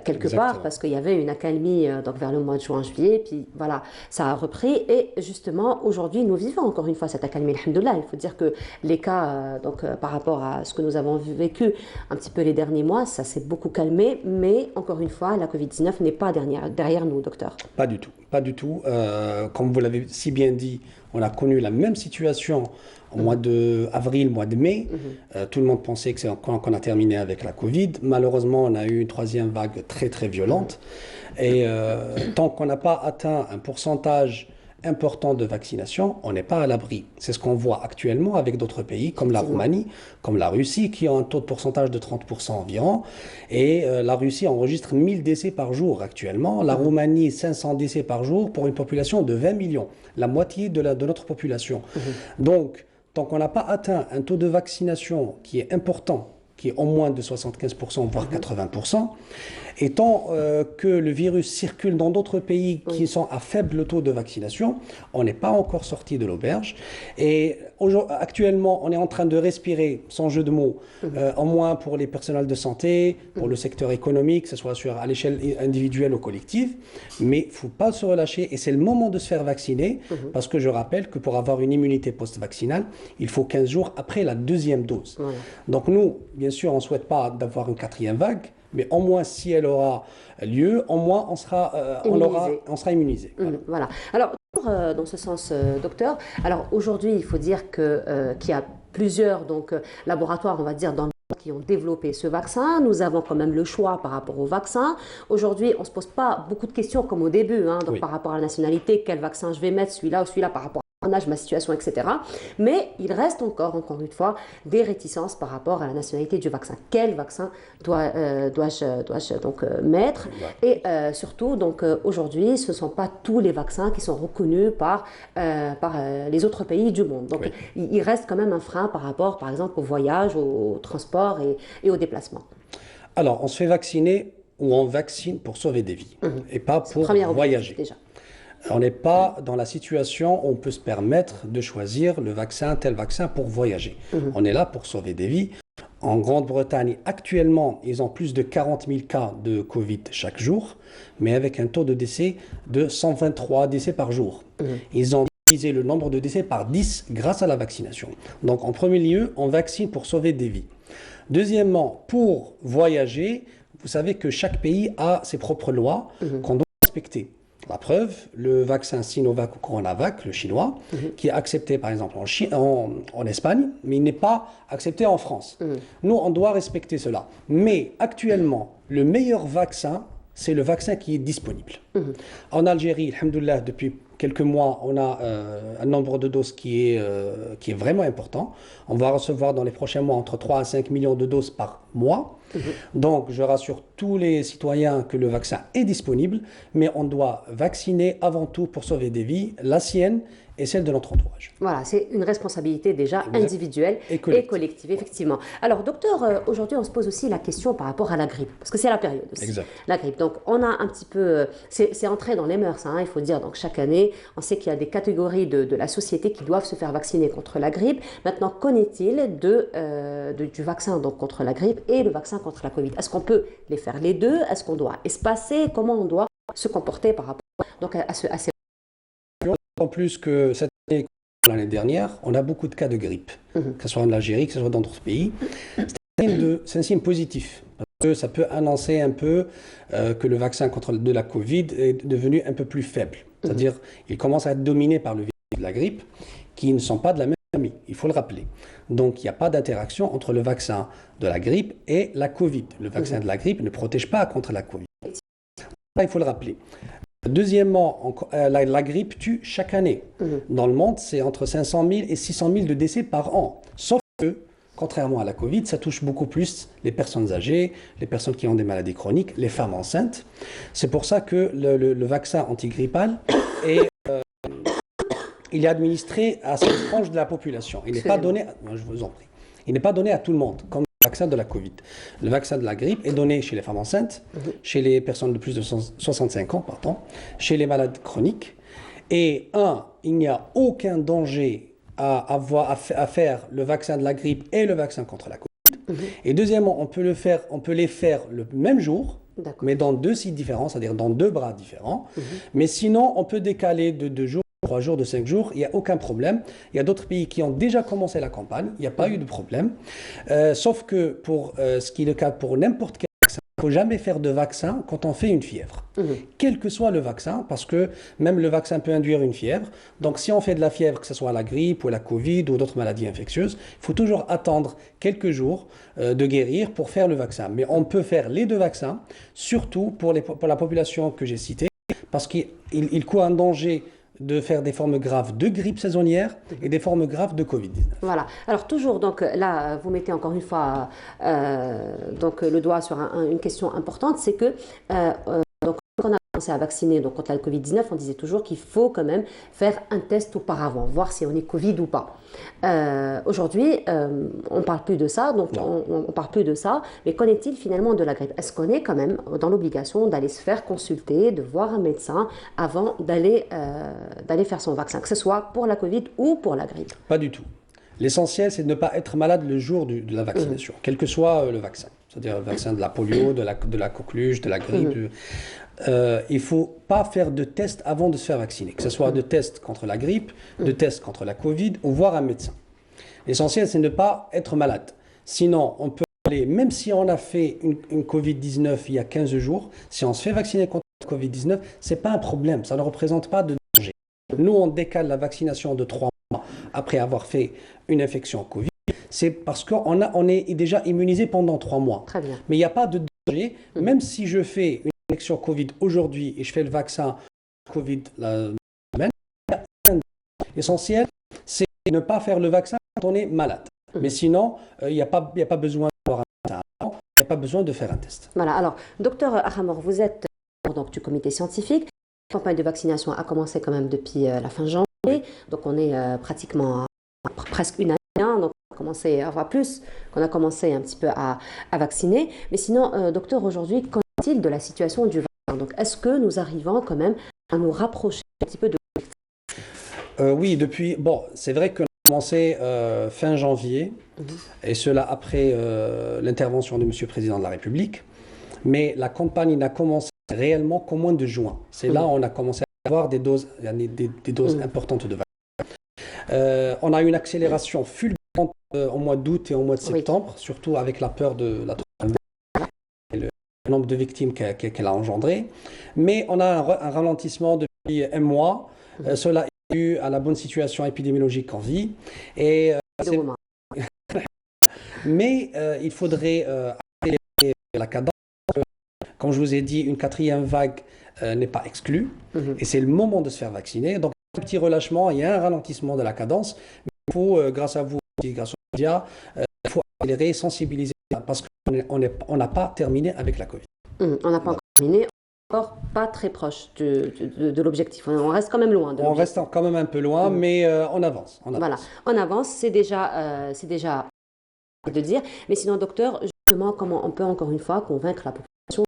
quelque part, parce qu'il y avait une accalmie donc vers le mois de juin-juillet, puis voilà, ça a repris et justement aujourd'hui nous vivons encore une fois cette accalmie, alhamdoulilah. Il faut dire que les cas, par rapport à ce que nous avons vécu un petit peu les derniers mois, ça s'est beaucoup calmé, mais encore une fois, la Covid-19 n'est pas derrière nous, docteur. Pas du tout, pas du tout. Comme vous l'avez si bien dit, on a connu la même situation au mois d'avril, mois de mai. Tout le monde pensait qu'on a terminé avec la Covid. Malheureusement, on a eu une troisième vague très très violente. Et tant qu'on n'a pas atteint un pourcentage important de vaccination, on n'est pas à l'abri. C'est ce qu'on voit actuellement avec d'autres pays comme la Roumanie, comme la Russie, qui ont un taux de pourcentage de 30% environ. Et la Russie enregistre 1000 décès par jour actuellement. La Roumanie, 500 décès par jour pour une population de 20 millions, la moitié de notre population. Donc, tant qu'on n'a pas atteint un taux de vaccination qui est important, qui est au moins de 75%, voire 80%, et tant que le virus circule dans d'autres pays qui sont à faible taux de vaccination, on n'est pas encore sorti de l'auberge. Et actuellement, on est en train de respirer, sans jeu de mots, au moins pour les personnels de santé, pour le secteur économique, que ce soit à l'échelle individuelle ou collective. Mais il ne faut pas se relâcher et c'est le moment de se faire vacciner, parce que je rappelle que pour avoir une immunité post-vaccinale, il faut 15 jours après la deuxième dose. Donc nous, bien sûr, on ne souhaite pas d'avoir une quatrième vague, mais au moins si elle aura lieu, au moins on sera immunisé. Voilà. Alors, dans ce sens, docteur, alors aujourd'hui, il faut dire qu'il y a plusieurs laboratoires, on va dire, dans le monde qui ont développé ce vaccin. Nous avons quand même le choix par rapport au vaccin. Aujourd'hui, on ne se pose pas beaucoup de questions comme au début, par rapport à la nationalité, quel vaccin je vais mettre, celui-là ou celui-là, par rapport à mon âge, ma situation, etc. Mais il reste encore une fois, des réticences par rapport à la nationalité du vaccin. Quel vaccin dois-je mettre? Et surtout, aujourd'hui, ce ne sont pas tous les vaccins qui sont reconnus par les autres pays du monde. Donc, il reste quand même un frein par rapport, par exemple, au voyage, au transport et au déplacement. Alors, on se fait vacciner ou on vaccine pour sauver des vies et pas pour voyager. Déjà. On n'est pas dans la situation où on peut se permettre de choisir le vaccin, tel vaccin pour voyager. On est là pour sauver des vies. En Grande-Bretagne, actuellement, ils ont plus de 40 000 cas de Covid chaque jour, mais avec un taux de décès de 123 décès par jour. Ils ont divisé le nombre de décès par 10 grâce à la vaccination. Donc, en premier lieu, on vaccine pour sauver des vies. Deuxièmement, pour voyager, vous savez que chaque pays a ses propres lois qu'on doit respecter. La preuve, le vaccin Sinovac ou Coronavac, le chinois, qui est accepté par exemple en Espagne, mais il n'est pas accepté en France. Nous, on doit respecter cela. Mais actuellement, le meilleur vaccin, c'est le vaccin qui est disponible. En Algérie, alhamdoulilah, depuis quelques mois, on a un nombre de doses qui est vraiment important. On va recevoir dans les prochains mois entre 3 à 5 millions de doses par mois. Donc, je rassure tous les citoyens que le vaccin est disponible, mais on doit vacciner avant tout pour sauver des vies, la sienne et celle de notre entourage. Voilà, c'est une responsabilité déjà individuelle et collective, effectivement. Alors, docteur, aujourd'hui, on se pose aussi la question par rapport à la grippe, parce que c'est la période aussi. Exact. La grippe. Donc, on a un petit peu... C'est entré dans les mœurs, hein, il faut dire. Donc, chaque année, on sait qu'il y a des catégories de la société qui doivent se faire vacciner contre la grippe. Maintenant, qu'en est-il du vaccin donc, contre la grippe et le vaccin contre la Covid? Est-ce qu'on peut les faire les deux? Est-ce qu'on doit espacer? Comment on doit se comporter par rapport donc, à ces... En plus que cette année, l'année dernière, on a beaucoup de cas de grippe, que ce soit en Algérie, que ce soit dans d'autres pays. C'est un signe positif, parce que ça peut annoncer un peu que le vaccin contre de la Covid est devenu un peu plus faible. C'est-à-dire qu'il commence à être dominé par le virus de la grippe, qui ne sont pas de la même famille, il faut le rappeler. Donc il n'y a pas d'interaction entre le vaccin de la grippe et la Covid. Le vaccin de la grippe ne protège pas contre la Covid. Ça, il faut le rappeler. Deuxièmement, la grippe tue chaque année. Dans le monde, c'est entre 500 000 et 600 000 de décès par an. Sauf que, contrairement à la Covid, ça touche beaucoup plus les personnes âgées, les personnes qui ont des maladies chroniques, les femmes enceintes. C'est pour ça que le vaccin antigrippal il est administré à cette frange de la population. Il n'est pas donné, je vous en prie, il n'est pas donné à tout le monde, comme le vaccin de la Covid. Le vaccin de la grippe est donné chez les femmes enceintes, chez les personnes de plus de 65 ans, chez les malades chroniques. Et il n'y a aucun danger à faire le vaccin de la grippe et le vaccin contre la Covid. Et deuxièmement, on peut les faire le même jour, mais dans 2 sites différents, c'est-à-dire dans 2 bras différents. Mais sinon, on peut décaler de 2 jours, 3 jours, de 5 jours, il n'y a aucun problème. Il y a d'autres pays qui ont déjà commencé la campagne, il n'y a pas eu de problème. Sauf que pour ce qui est le cas pour n'importe quel vaccin, il ne faut jamais faire de vaccin quand on fait une fièvre. Quel que soit le vaccin, parce que même le vaccin peut induire une fièvre. Donc si on fait de la fièvre, que ce soit la grippe ou la Covid ou d'autres maladies infectieuses, il faut toujours attendre quelques jours de guérir pour faire le vaccin. Mais on peut faire les 2 vaccins, surtout pour la population que j'ai citée, parce qu'il court un danger de faire des formes graves de grippe saisonnière et des formes graves de Covid-19. Voilà. Alors toujours, donc là, vous mettez encore une fois donc, le doigt sur une question importante, c'est que donc, quand on a commencé à vacciner donc, contre la Covid-19, on disait toujours qu'il faut quand même faire un test auparavant, voir si on est Covid ou pas. Aujourd'hui, on ne parle plus de ça, donc on parle plus de ça, mais qu'en est-il finalement de la grippe? Est-ce qu'on est quand même dans l'obligation d'aller se faire consulter, de voir un médecin avant d'aller faire son vaccin, que ce soit pour la Covid ou pour la grippe? Pas du tout. L'essentiel, c'est de ne pas être malade le jour de la vaccination, quel que soit le vaccin. C'est-à-dire le vaccin de la polio, de la coqueluche, de la grippe. Il ne faut pas faire de tests avant de se faire vacciner, que ce soit de tests contre la grippe, de tests contre la Covid ou voir un médecin. L'essentiel, c'est de ne pas être malade. Sinon, on peut aller, même si on a fait une Covid-19 il y a 15 jours, si on se fait vacciner contre la Covid-19, ce n'est pas un problème, ça ne représente pas de danger. Nous, on décale la vaccination de 3 mois après avoir fait une infection Covid. C'est parce qu'on est déjà immunisé pendant 3 mois. Très bien. Mais il n'y a pas de danger, même si je fais une infection Covid aujourd'hui et je fais le vaccin Covid la semaine, l'essentiel, c'est de ne pas faire le vaccin quand on est malade. Mais sinon, il n'y a pas besoin d'avoir un vaccin avant, il n'y a pas besoin de faire un test. Voilà, alors, docteur Ahamor, vous êtes donc, du comité scientifique. La campagne de vaccination a commencé quand même depuis la fin janvier, donc on est pratiquement à presque une année. Donc on a commencé à voir plus, qu'on a commencé un petit peu à vacciner. Mais sinon, docteur, aujourd'hui, qu'en est-il de la situation du vaccin? Donc, est-ce que nous arrivons quand même à nous rapprocher un petit peu de... Oui, bon, c'est vrai qu'on a commencé fin janvier, et cela après l'intervention de M. le Président de la République, mais la campagne n'a commencé réellement qu'au mois de juin. C'est là où on a commencé à avoir des doses, des doses importantes de vaccins. On a eu une accélération fulgurante au mois d'août et au mois de septembre, surtout avec la peur de la troisième vague et le nombre de victimes qu'elle a engendré. Mais on a un ralentissement depuis un mois. Cela est dû à la bonne situation épidémiologique en vie. Mais il faudrait accélérer la cadence. Comme je vous ai dit, une quatrième vague n'est pas exclue. Et c'est le moment de se faire vacciner. Donc, un petit relâchement, il y a un ralentissement de la cadence. Mais il faut, grâce à vous, grâce aux médias, il faut accélérer, sensibiliser, parce qu'on n'a pas terminé avec la Covid. On n'a pas encore terminé. Encore pas très proche de l'objectif. On reste quand même loin. On reste quand même un peu loin, mais on avance. Voilà, on avance, c'est déjà de dire. Mais sinon, docteur, justement, comment on peut encore une fois convaincre la population de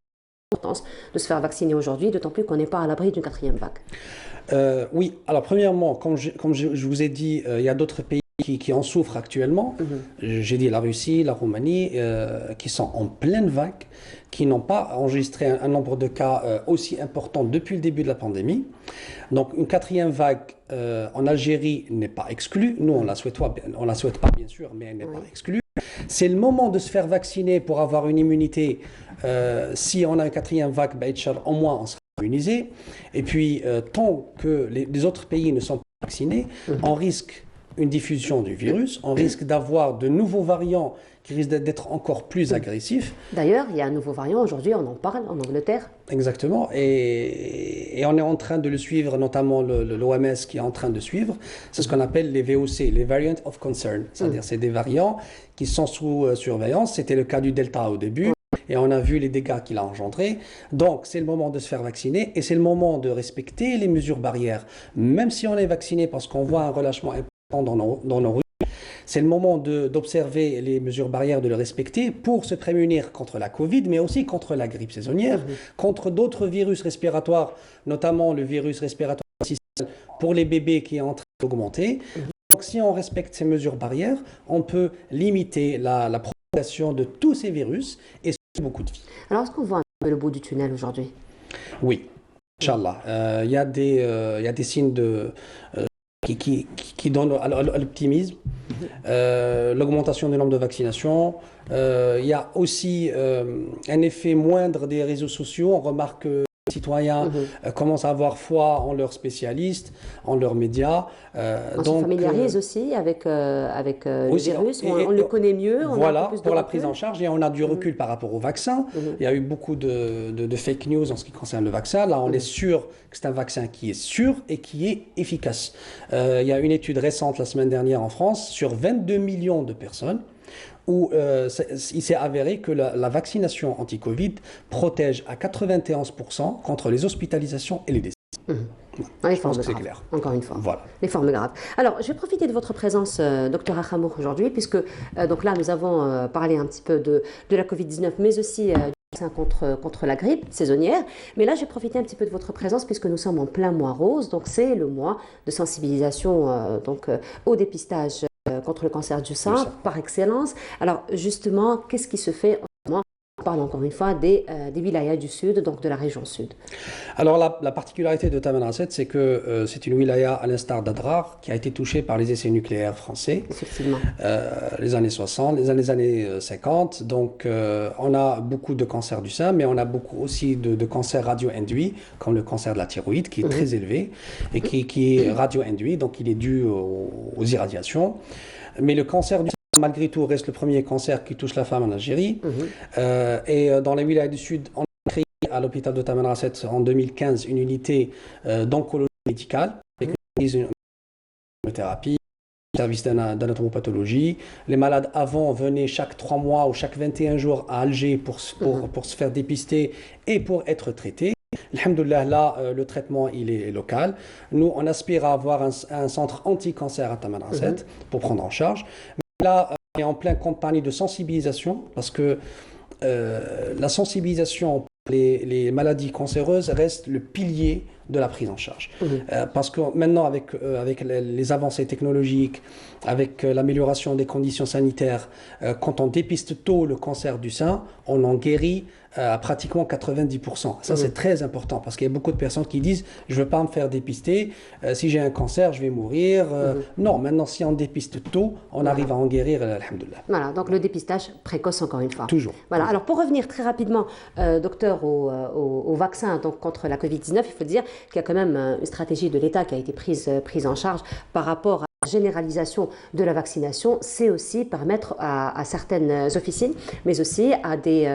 l'importance de se faire vacciner aujourd'hui, d'autant plus qu'on n'est pas à l'abri d'une quatrième vague? Oui, alors premièrement, comme je vous ai dit, il y a d'autres pays qui en souffrent actuellement. J'ai dit la Russie, la Roumanie, qui sont en pleine vague, qui n'ont pas enregistré un nombre de cas aussi important depuis le début de la pandémie. Donc une quatrième vague en Algérie n'est pas exclue. Nous, on la souhaite pas bien sûr, mais elle n'est pas exclue. C'est le moment de se faire vacciner pour avoir une immunité. Si on a une quatrième vague, au moins on sera immunisé. Et puis, tant que les autres pays ne sont pas vaccinés, on risque une diffusion du virus, on risque d'avoir de nouveaux variants qui risquent d'être encore plus agressifs. D'ailleurs, il y a un nouveau variant aujourd'hui, on en parle en Angleterre. Exactement, et on est en train de le suivre, notamment l'OMS qui est en train de suivre. C'est ce qu'on appelle les VOC, les Variants of Concern, c'est-à-dire c'est des variants qui sont sous surveillance. C'était le cas du Delta au début. Et on a vu les dégâts qu'il a engendrés. Donc, c'est le moment de se faire vacciner et c'est le moment de respecter les mesures barrières. Même si on est vacciné parce qu'on voit un relâchement important dans nos rues, c'est le moment d'observer les mesures barrières, de les respecter pour se prémunir contre la Covid, mais aussi contre la grippe saisonnière, contre d'autres virus respiratoires, notamment le virus respiratoire syncytial pour les bébés qui est en train d'augmenter. Donc, si on respecte ces mesures barrières, on peut limiter la propagation de tous ces virus et beaucoup de vie. Alors, est-ce qu'on voit un peu le bout du tunnel aujourd'hui? Oui, Inch'Allah. Il y a des signes qui donnent à l'optimisme. L'augmentation du nombre de vaccinations. Il y a aussi un effet moindre des réseaux sociaux. On remarque que les citoyens commencent à avoir foi en leurs spécialistes, en leurs médias. On se familiarise aussi avec le virus, on le connaît mieux. Voilà, pour la prise en charge, et on a du recul par rapport au vaccin. Il y a eu beaucoup de fake news en ce qui concerne le vaccin. Là, on est sûr que c'est un vaccin qui est sûr et qui est efficace. Il y a une étude récente la semaine dernière en France sur 22 millions de personnes où il s'est avéré que la vaccination anti-Covid protège à 91% contre les hospitalisations et les décès. Les formes graves, clair. Encore une fois. Voilà. Les formes graves. Alors, je vais profiter de votre présence, Dr Akhamour, aujourd'hui, puisque donc là, nous avons parlé un petit peu de la Covid-19, mais aussi du vaccin contre la grippe saisonnière. Mais là, je vais profiter un petit peu de votre présence, puisque nous sommes en plein mois rose, donc c'est le mois de sensibilisation au dépistage contre le cancer du sein, par excellence. Alors, justement, qu'est-ce qui se fait en ce moment? On parle encore une fois des wilayas du sud, donc de la région sud. Alors la particularité de Tamanrasset, c'est que c'est une wilaya à l'instar d'Adrar qui a été touchée par les essais nucléaires français. Effectivement. Les années 60, les années 50. Donc on a beaucoup de cancers du sein, mais on a beaucoup aussi de cancers radio-induits, comme le cancer de la thyroïde, qui est très élevé et qui est radio-induit, donc il est dû aux irradiations. Mais le cancer du sein, malgré tout, reste le premier cancer qui touche la femme en Algérie. Et dans les wilayas du Sud, on a créé à l'hôpital de Tamanrasset en 2015 une unité d'oncologie médicale avec une thérapie, un service d'anatomopathologie. Les malades avant venaient chaque 3 mois ou chaque 21 jours à Alger pour se faire dépister et pour être traités. Alhamdoulilah, là, le traitement, il est local. Nous, on aspire à avoir un centre anti-cancer à Tamanrasset pour prendre en charge. Mais là, on est en pleine campagne de sensibilisation parce que la sensibilisation pour les maladies cancéreuses reste le pilier de la prise en charge. Parce que maintenant, avec les avancées technologiques, avec l'amélioration des conditions sanitaires, quand on dépiste tôt le cancer du sein, on en guérit à pratiquement 90%. Ça, c'est très important parce qu'il y a beaucoup de personnes qui disent « je ne veux pas me faire dépister, si j'ai un cancer, je vais mourir ». Non, maintenant, si on dépiste tôt, on arrive à en guérir, alhamdoulilah. Voilà, donc le dépistage précoce, encore une fois. Toujours. Voilà, alors pour revenir très rapidement, docteur, au vaccin donc, contre la Covid-19, il faut dire qu'il y a quand même une stratégie de l'État qui a été prise en charge par rapport à la généralisation de la vaccination. C'est aussi permettre à certaines officines, mais aussi à des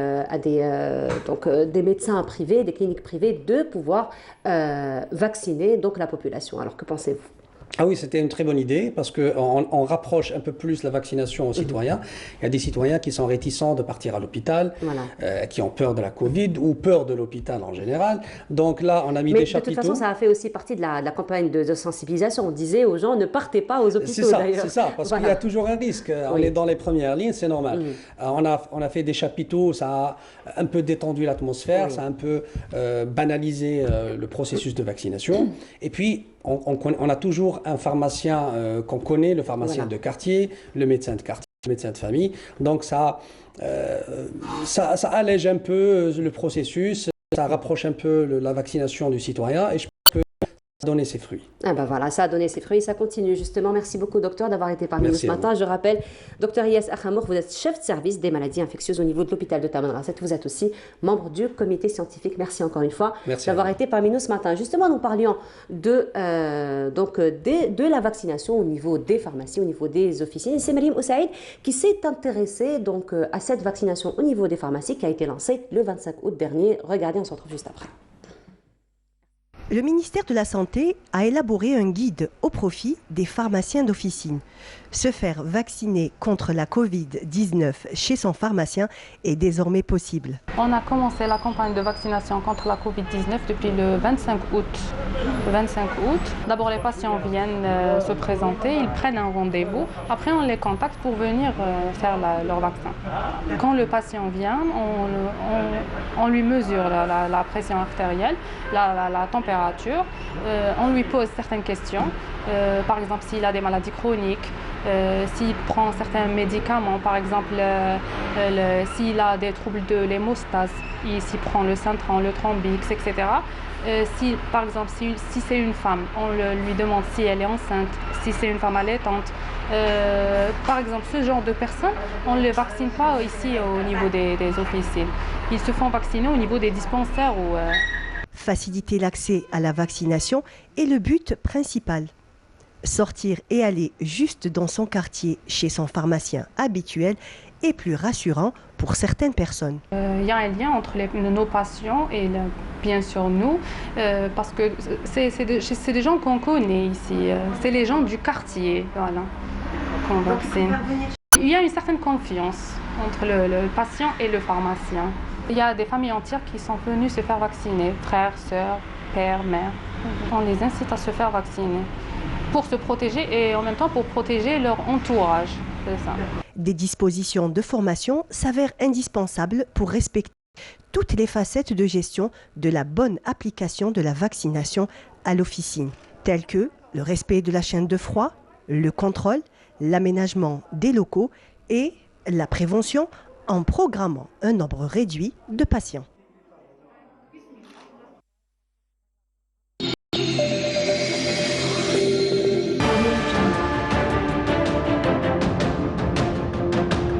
médecins privés, des cliniques privées, de pouvoir vacciner donc, la population. Alors que pensez-vous ? Ah oui, c'était une très bonne idée parce qu'on rapproche un peu plus la vaccination aux citoyens. Il y a des citoyens qui sont réticents de partir à l'hôpital, qui ont peur de la Covid ou peur de l'hôpital en général. Donc là, on a mis des chapiteaux. De toute façon, ça a fait aussi partie de la campagne de sensibilisation. On disait aux gens, ne partez pas aux hôpitaux d'ailleurs. C'est ça, parce qu'il y a toujours un risque. On est dans les premières lignes, c'est normal. On a fait des chapiteaux, ça a un peu détendu l'atmosphère, ça a un peu banalisé le processus de vaccination. Et puis, on a toujours un pharmacien qu'on connaît, le pharmacien de quartier, le médecin de quartier, le médecin de famille. Donc ça allège un peu le processus, ça rapproche un peu la vaccination du citoyen et je pense que ça a donné ses fruits. Ah ben voilà, ça a donné ses fruits, ça continue justement. Merci beaucoup docteur d'avoir été parmi nous ce matin. Je rappelle, docteur Iyas Akhamour, vous êtes chef de service des maladies infectieuses au niveau de l'hôpital de Tamanrasset. Vous êtes aussi membre du comité scientifique. Merci encore une fois d'avoir été parmi nous ce matin. Justement, nous parlions de la vaccination au niveau des pharmacies, au niveau des officines. C'est Marim Oussaïd qui s'est intéressé donc à cette vaccination au niveau des pharmacies qui a été lancée le 25 août dernier. Regardez, on se retrouve juste après. Le ministère de la Santé a élaboré un guide au profit des pharmaciens d'officine. Se faire vacciner contre la Covid-19 chez son pharmacien est désormais possible. On a commencé la campagne de vaccination contre la Covid-19 depuis le 25 août. D'abord, les patients viennent se présenter, ils prennent un rendez-vous. Après, on les contacte pour venir faire leur vaccin. Quand le patient vient, on lui mesure la pression artérielle, la température. On lui pose certaines questions. Par exemple, s'il a des maladies chroniques, s'il prend certains médicaments, par exemple, s'il a des troubles de l'hémostase, s'il prend le Centran, le Trombix, etc. Si, par exemple, si c'est une femme, on lui demande si elle est enceinte, si c'est une femme allaitante. Par exemple, ce genre de personnes, on ne les vaccine pas ici au niveau des officines. Ils se font vacciner au niveau des dispensaires. Faciliter l'accès à la vaccination est le but principal. Sortir et aller juste dans son quartier chez son pharmacien habituel est plus rassurant pour certaines personnes. Il y a un lien entre nos patients et bien sûr nous, parce que c'est des gens qu'on connaît ici, c'est les gens du quartier qu'on vaccine. Il y a une certaine confiance entre le patient et le pharmacien. Il y a des familles entières qui sont venues se faire vacciner, frères, sœurs, pères, mères. On les incite à se faire vacciner pour se protéger et en même temps pour protéger leur entourage. C'est ça. Des dispositions de formation s'avèrent indispensables pour respecter toutes les facettes de gestion de la bonne application de la vaccination à l'officine, telles que le respect de la chaîne de froid, le contrôle, l'aménagement des locaux et la prévention en programmant un nombre réduit de patients.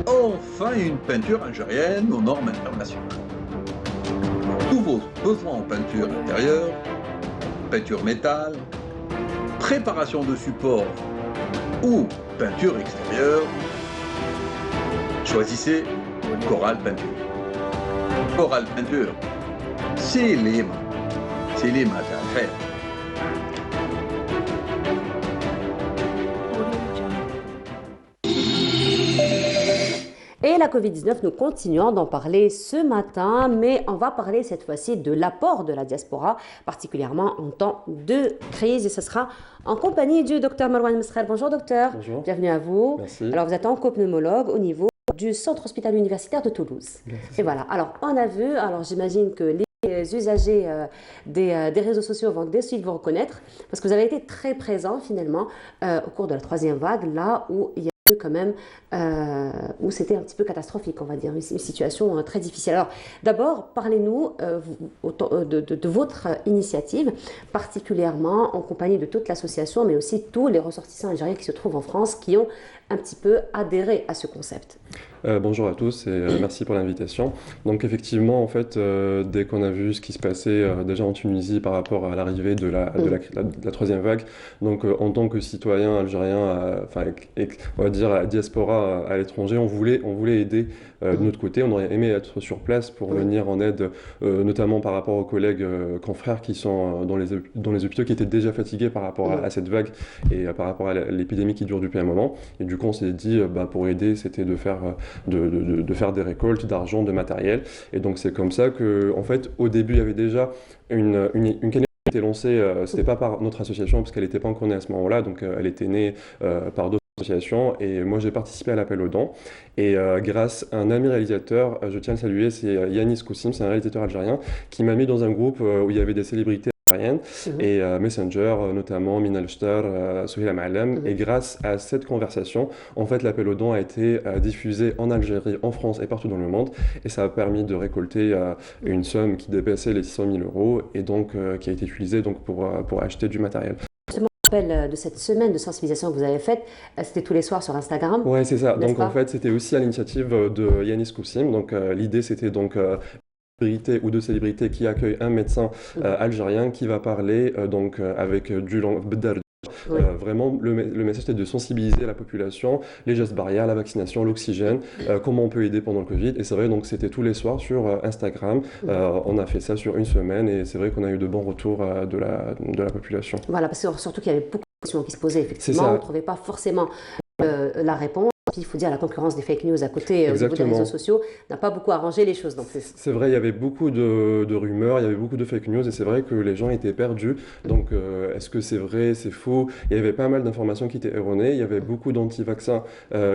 Enfin, une peinture algérienne aux normes internationales. Tous vos besoins en peinture intérieure, peinture métal, préparation de support ou peinture extérieure, choisissez Coral Peinture. Coral Peinture, c'est l'IMA d'affaires. Et la Covid-19, nous continuons d'en parler ce matin, mais on va parler cette fois-ci de l'apport de la diaspora, particulièrement en temps de crise. Et ce sera en compagnie du docteur Marouane Mesrer. Bonjour docteur. Bonjour. Bienvenue à vous. Merci. Alors vous êtes oncopneumologue au niveau du centre hospitalier universitaire de Toulouse. Merci. Et voilà, alors on a vu, alors j'imagine que les les usagers des réseaux sociaux vont de suite vous reconnaître parce que vous avez été très présent finalement au cours de la troisième vague, là où il y a eu quand même, où c'était un petit peu catastrophique, on va dire, une situation très difficile. Alors d'abord, parlez-nous de votre initiative, particulièrement en compagnie de toute l'association, mais aussi tous les ressortissants algériens qui se trouvent en France, qui ont un petit peu adhéré à ce concept. Bonjour à tous et merci pour l'invitation. Donc effectivement, en fait, dès qu'on a vu ce qui se passait déjà en Tunisie par rapport à l'arrivée de la troisième vague, donc en tant que citoyen algérien, enfin, on va dire à la diaspora à l'étranger, on voulait aider de notre côté. On aurait aimé être sur place pour venir en aide, notamment par rapport aux collègues confrères qui sont dans les hôpitaux, qui étaient déjà fatigués par rapport à cette vague et par rapport à l'épidémie qui dure depuis un moment. Et du coup, on s'est dit, pour aider, c'était de faire des récoltes d'argent, de matériel. Et donc c'est comme ça que, en fait, au début, il y avait déjà une cagnotte qui était lancée. C'était pas par notre association parce qu'elle n'était pas encore née à ce moment-là, donc elle était née par d'autres associations. Et moi, j'ai participé à l'appel aux dons. Et grâce à un ami réalisateur, je tiens à le saluer, c'est Yanis Koussim, c'est un réalisateur algérien qui m'a mis dans un groupe où il y avait des célébrités et Messenger, notamment Minal Shtar, Souheila Ma'alem. Et grâce à cette conversation, en fait, l'appel aux dons a été diffusé en Algérie, en France et partout dans le monde. Et ça a permis de récolter une somme qui dépassait les 600 000 euros et donc qui a été utilisée donc, pour acheter du matériel. De cette semaine de sensibilisation que vous avez faite, c'était tous les soirs sur Instagram. Oui, c'est ça. Donc en fait, c'était aussi à l'initiative de Yanis Koussim. Donc l'idée, c'était donc célébrité ou de célébrités qui accueille un médecin algérien qui va parler donc avec du langage. Vraiment, le message était de sensibiliser la population, les gestes barrières, la vaccination, l'oxygène, comment on peut aider pendant le Covid. Et c'est vrai, donc c'était tous les soirs sur Instagram. On a fait ça sur une semaine et c'est vrai qu'on a eu de bons retours de la population. Voilà, parce que surtout qu'il y avait beaucoup de questions qui se posaient, effectivement. On ne trouvait pas forcément la réponse. Puis il faut dire la concurrence des fake news à côté au niveau des réseaux sociaux n'a pas beaucoup arrangé les choses non plus. C'est vrai, il y avait beaucoup de rumeurs, il y avait beaucoup de fake news et c'est vrai que les gens étaient perdus. Donc est-ce que c'est vrai, c'est faux? Il y avait pas mal d'informations qui étaient erronées. Il y avait beaucoup d'anti-vaccins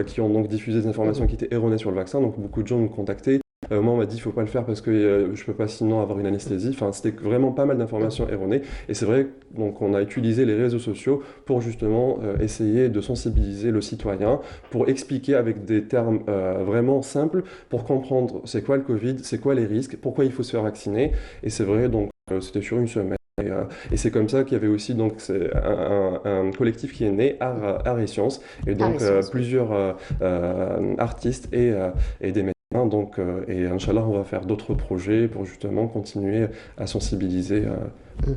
qui ont donc diffusé des informations qui étaient erronées sur le vaccin. Donc beaucoup de gens nous contactaient. Moi, on m'a dit qu'il ne faut pas le faire parce que je ne peux pas sinon avoir une anesthésie. Enfin, c'était vraiment pas mal d'informations erronées. Et c'est vrai, donc, on a utilisé les réseaux sociaux pour justement essayer de sensibiliser le citoyen, pour expliquer avec des termes vraiment simples, pour comprendre c'est quoi le Covid, c'est quoi les risques, pourquoi il faut se faire vacciner. Et c'est vrai, donc c'était sur une semaine. Et c'est comme ça qu'il y avait aussi donc, un collectif qui est né, Art et Sciences, et donc plusieurs artistes et des médecins. Donc, et Inch'Allah, on va faire d'autres projets pour justement continuer à sensibiliser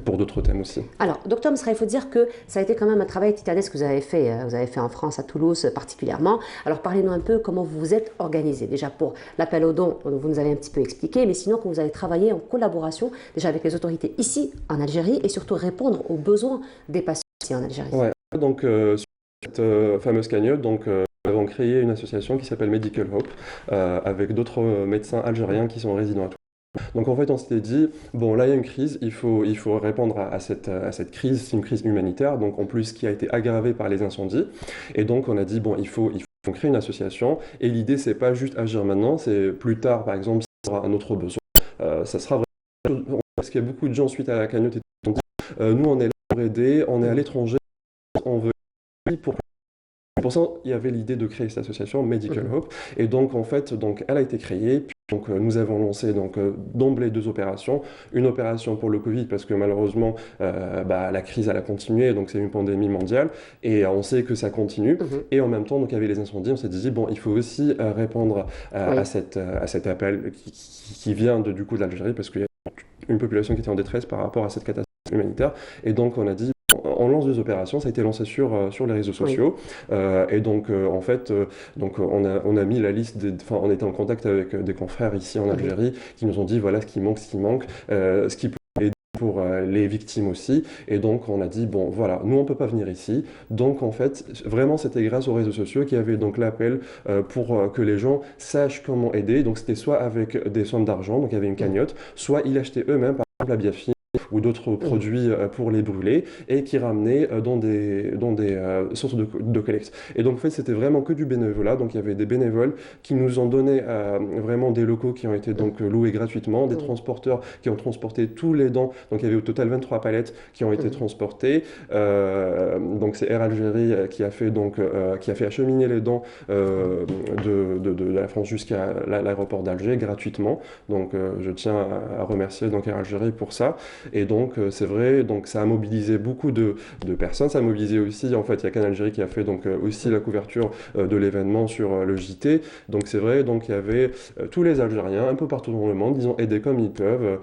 pour d'autres thèmes aussi. Alors, docteur Msra, il faut dire que ça a été quand même un travail titanesque que vous avez fait en France, à Toulouse particulièrement. Alors, parlez-nous un peu comment vous vous êtes organisé. Déjà pour l'appel aux dons, vous nous avez un petit peu expliqué, mais sinon, comment vous avez travaillé en collaboration déjà avec les autorités ici en Algérie et surtout répondre aux besoins des patients ici en Algérie. Ouais, donc sur cette fameuse cagnotte, donc nous avons créé une association qui s'appelle Medical Hope avec d'autres médecins algériens qui sont résidents à Toulouse. Donc en fait on s'était dit, bon là il y a une crise, il faut répondre à cette crise, c'est une crise humanitaire, donc en plus qui a été aggravée par les incendies. Et donc on a dit, bon il faut créer une association et l'idée c'est pas juste agir maintenant, c'est plus tard par exemple, si on aura un autre besoin, ça sera vraiment, parce qu'il y a beaucoup de gens suite à la cagnotte, nous on est là pour aider, on est à l'étranger, on veut pour ça, il y avait l'idée de créer cette association Medical Hope. Et donc, en fait, donc, elle a été créée. Puis, donc, nous avons lancé d'emblée 2 opérations. Une opération pour le Covid, parce que malheureusement, la crise, elle a continué. Donc, c'est une pandémie mondiale. Et on sait que ça continue. Et en même temps, donc, il y avait les incendies. On s'est dit, bon, il faut aussi répondre à cet appel qui vient du coup de l'Algérie, parce qu'il y a une population qui était en détresse par rapport à cette catastrophe humanitaire. Et donc, on a dit, on lance 2 opérations, ça a été lancé sur les réseaux sociaux. Et donc, en fait, on a mis la liste, on était en contact avec des confrères ici en Algérie qui nous ont dit voilà ce qui manque, ce qui peut aider pour les victimes aussi. Et donc, on a dit bon, voilà, nous on peut pas venir ici. Donc, en fait, vraiment, c'était grâce aux réseaux sociaux qu'il y avait donc l'appel pour que les gens sachent comment aider. Donc, c'était soit avec des sommes d'argent, donc il y avait une cagnotte, soit ils achetaient eux-mêmes, par exemple, la Biafine ou d'autres produits pour les brûler et qui ramenaient dans des sources de collecte. Et donc en fait c'était vraiment que du bénévolat, donc il y avait des bénévoles qui nous ont donné vraiment des locaux qui ont été donc loués gratuitement, des transporteurs qui ont transporté tous les dents, donc il y avait au total 23 palettes qui ont été transportées, donc c'est Air Algérie qui a fait acheminer les dents de la France jusqu'à l'aéroport d'Alger gratuitement, donc je tiens à remercier donc Air Algérie pour ça, et donc c'est vrai, donc ça a mobilisé beaucoup de personnes, ça a mobilisé aussi, en fait il y a Canal Algérie qui a fait donc aussi la couverture de l'événement sur le JT, donc c'est vrai, donc il y avait tous les Algériens un peu partout dans le monde, ils ont aidé comme ils peuvent,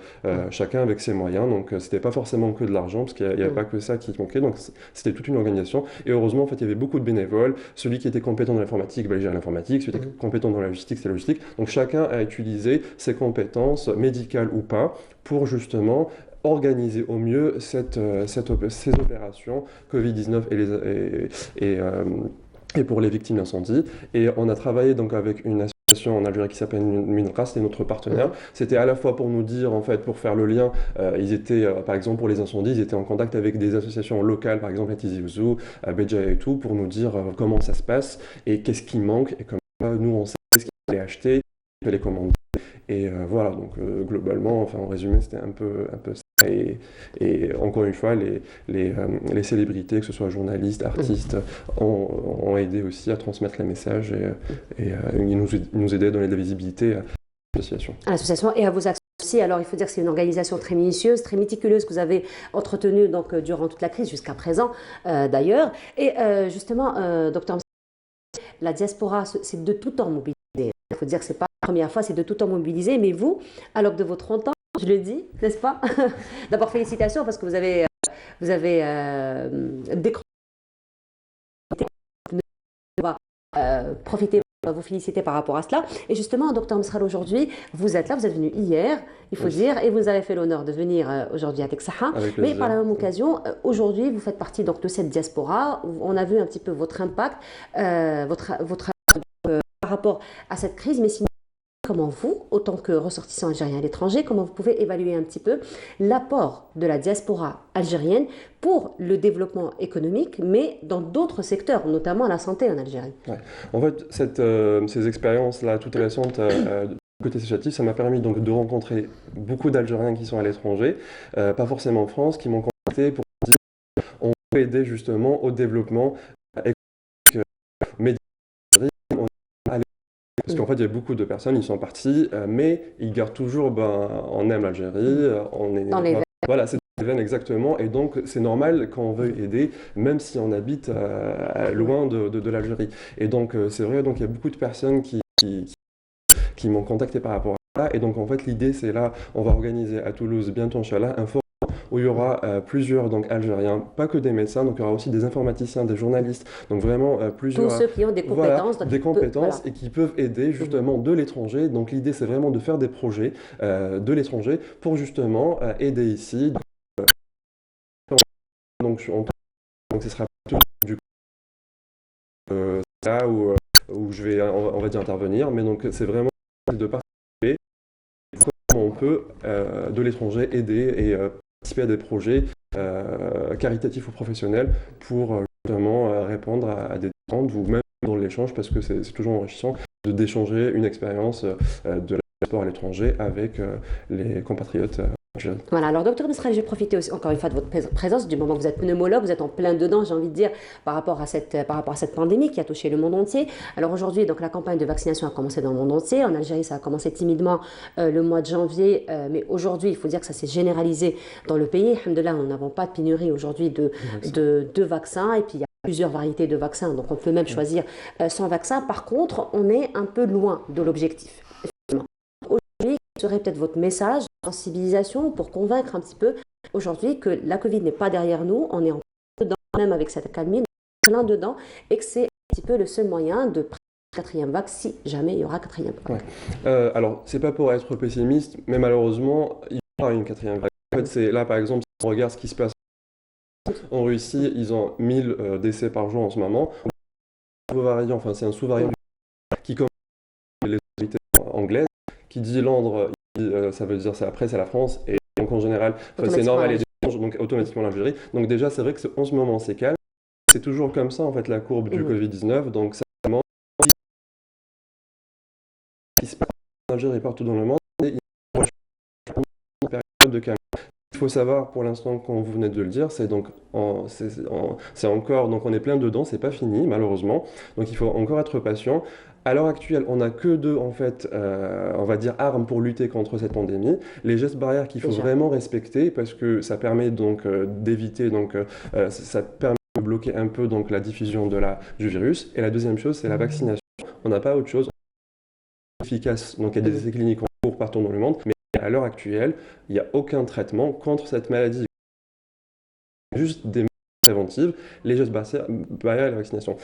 chacun avec ses moyens, donc c'était pas forcément que de l'argent, parce qu'il n'y avait pas que ça qui manquait, donc c'était toute une organisation, et heureusement en fait il y avait beaucoup de bénévoles, celui qui était compétent dans l'informatique, il gérait l'informatique, celui qui était compétent dans la logistique, c'est la logistique, donc chacun a utilisé ses compétences, médicales ou pas, pour justement organiser au mieux ces opérations Covid-19 et pour les victimes d'incendie. Et on a travaillé donc avec une association en Algérie qui s'appelle Minra, c'était notre partenaire. C'était à la fois pour nous dire, en fait, pour faire le lien, ils étaient, par exemple, pour les incendies, ils étaient en contact avec des associations locales, par exemple à Tizi Ouzou, à Béja et tout, pour nous dire comment ça se passe et qu'est-ce qui manque, et comme ça, nous, on sait ce qu'il fallait acheter, il fallait commander. Et voilà, donc globalement, enfin en résumé, c'était un peu ça. Et encore une fois, les célébrités, que ce soit journalistes, artistes, ont aidé aussi à transmettre les messages et ils nous aidaient à donner de la visibilité à l'association. À l'association et à vos actions aussi. Alors il faut dire que c'est une organisation très minutieuse, très méticuleuse que vous avez entretenue donc, durant toute la crise, jusqu'à présent d'ailleurs. Et justement, docteur, la diaspora, c'est de tout temps mobilisé. Il faut dire que ce n'est pas la première fois, c'est de tout temps mobilisé. Mais vous, à l'aube de vos 30 ans, je le dis, n'est-ce pas? D'abord, félicitations parce que vous avez décroché. Profiter, vous féliciter par rapport à cela. Et justement, docteur Messral, aujourd'hui, vous êtes là, vous êtes venu hier, il faut dire, et vous avez fait l'honneur de venir aujourd'hui à Texaha. Mais par la même occasion, aujourd'hui, vous faites partie donc, de cette diaspora. On a vu un petit peu votre impact, votre par rapport à cette crise, mais sinon, comment vous, autant que ressortissant algérien à l'étranger, comment vous pouvez évaluer un petit peu l'apport de la diaspora algérienne pour le développement économique, mais dans d'autres secteurs, notamment la santé en Algérie? En fait, ces expériences-là, toutes récentes, côté associatif, ça m'a permis donc de rencontrer beaucoup d'Algériens qui sont à l'étranger, pas forcément en France, qui m'ont contacté pour dire on peut aider justement au développement économique, médical. Parce qu'en fait, il y a beaucoup de personnes, ils sont partis, mais ils gardent toujours, on aime l'Algérie, on est... Dans les veines. Voilà, c'est dans les veines exactement, et donc c'est normal quand on veut aider, même si on habite loin de l'Algérie. Et donc c'est vrai, donc il y a beaucoup de personnes qui m'ont contacté par rapport à ça, et donc en fait l'idée c'est là, on va organiser à Toulouse bientôt, Inch'Allah, un forum où il y aura plusieurs donc, Algériens, pas que des médecins, donc il y aura aussi des informaticiens, des journalistes, donc vraiment plusieurs... Tous ceux qui ont des compétences. Voilà, des compétences et qui peuvent aider justement de l'étranger. Donc l'idée c'est vraiment de faire des projets de l'étranger pour justement aider ici. Donc ce sera du là où je vais, on va dire, intervenir, mais donc c'est vraiment de participer, comment on peut de l'étranger aider et participer à des projets caritatifs ou professionnels pour justement répondre à des demandes ou même dans l'échange, parce que c'est toujours enrichissant d'échanger une expérience de la diaspora à l'étranger avec les compatriotes. Voilà, alors docteur Messral, j'ai profité aussi encore une fois de votre présence, du moment que vous êtes pneumologue, vous êtes en plein dedans, j'ai envie de dire, par rapport à cette pandémie qui a touché le monde entier. Alors aujourd'hui, donc la campagne de vaccination a commencé dans le monde entier. En Algérie, ça a commencé timidement le mois de janvier, mais aujourd'hui, il faut dire que ça s'est généralisé dans le pays. Alhamdoulilah, nous n'avons pas de pénurie aujourd'hui de vaccins, et puis il y a plusieurs variétés de vaccins, donc on peut même choisir son vaccin. Par contre, on est un peu loin de l'objectif. Aujourd'hui, quel serait peut-être votre message, sensibilisation, pour convaincre un petit peu aujourd'hui que la Covid n'est pas derrière nous, on est en plein dedans, même avec cette accalmie, plein dedans, et que c'est un petit peu le seul moyen de prendre le 4e vague, si jamais il y aura 4e vague. Alors, c'est pas pour être pessimiste, mais malheureusement, il y aura une 4e vague. En fait, c'est là, par exemple, si on regarde ce qui se passe en Russie, ils ont 1000 décès par jour en ce moment. Enfin, c'est un sous-variant qui commence les autorités anglaises, qui dit Londres, ça veut dire c'est après c'est la France, et donc donc en général, c'est normal, et donc automatiquement l'Algérie. Donc déjà, c'est vrai que en ce moment, c'est calme. C'est toujours comme ça, en fait, la courbe du Covid-19. Donc, c'est vraiment ce qui se passe en Algérie et partout dans le monde. Et il y a une période de calme. Il faut savoir, pour l'instant, comme vous venez de le dire, c'est donc c'est encore, donc on est plein dedans, c'est pas fini, malheureusement. Donc, il faut encore être patient. À l'heure actuelle, on n'a que deux, en fait, on va dire, armes pour lutter contre cette pandémie. Les gestes barrières qu'il faut vraiment respecter parce que ça permet donc d'éviter, donc ça permet de bloquer un peu donc la diffusion du virus. Et la deuxième chose, c'est la vaccination. On n'a pas autre chose efficace. Donc il y a des essais cliniques en cours partout dans le monde, mais à l'heure actuelle, il n'y a aucun traitement contre cette maladie. Juste des préventives, les gestes barrières et la vaccination.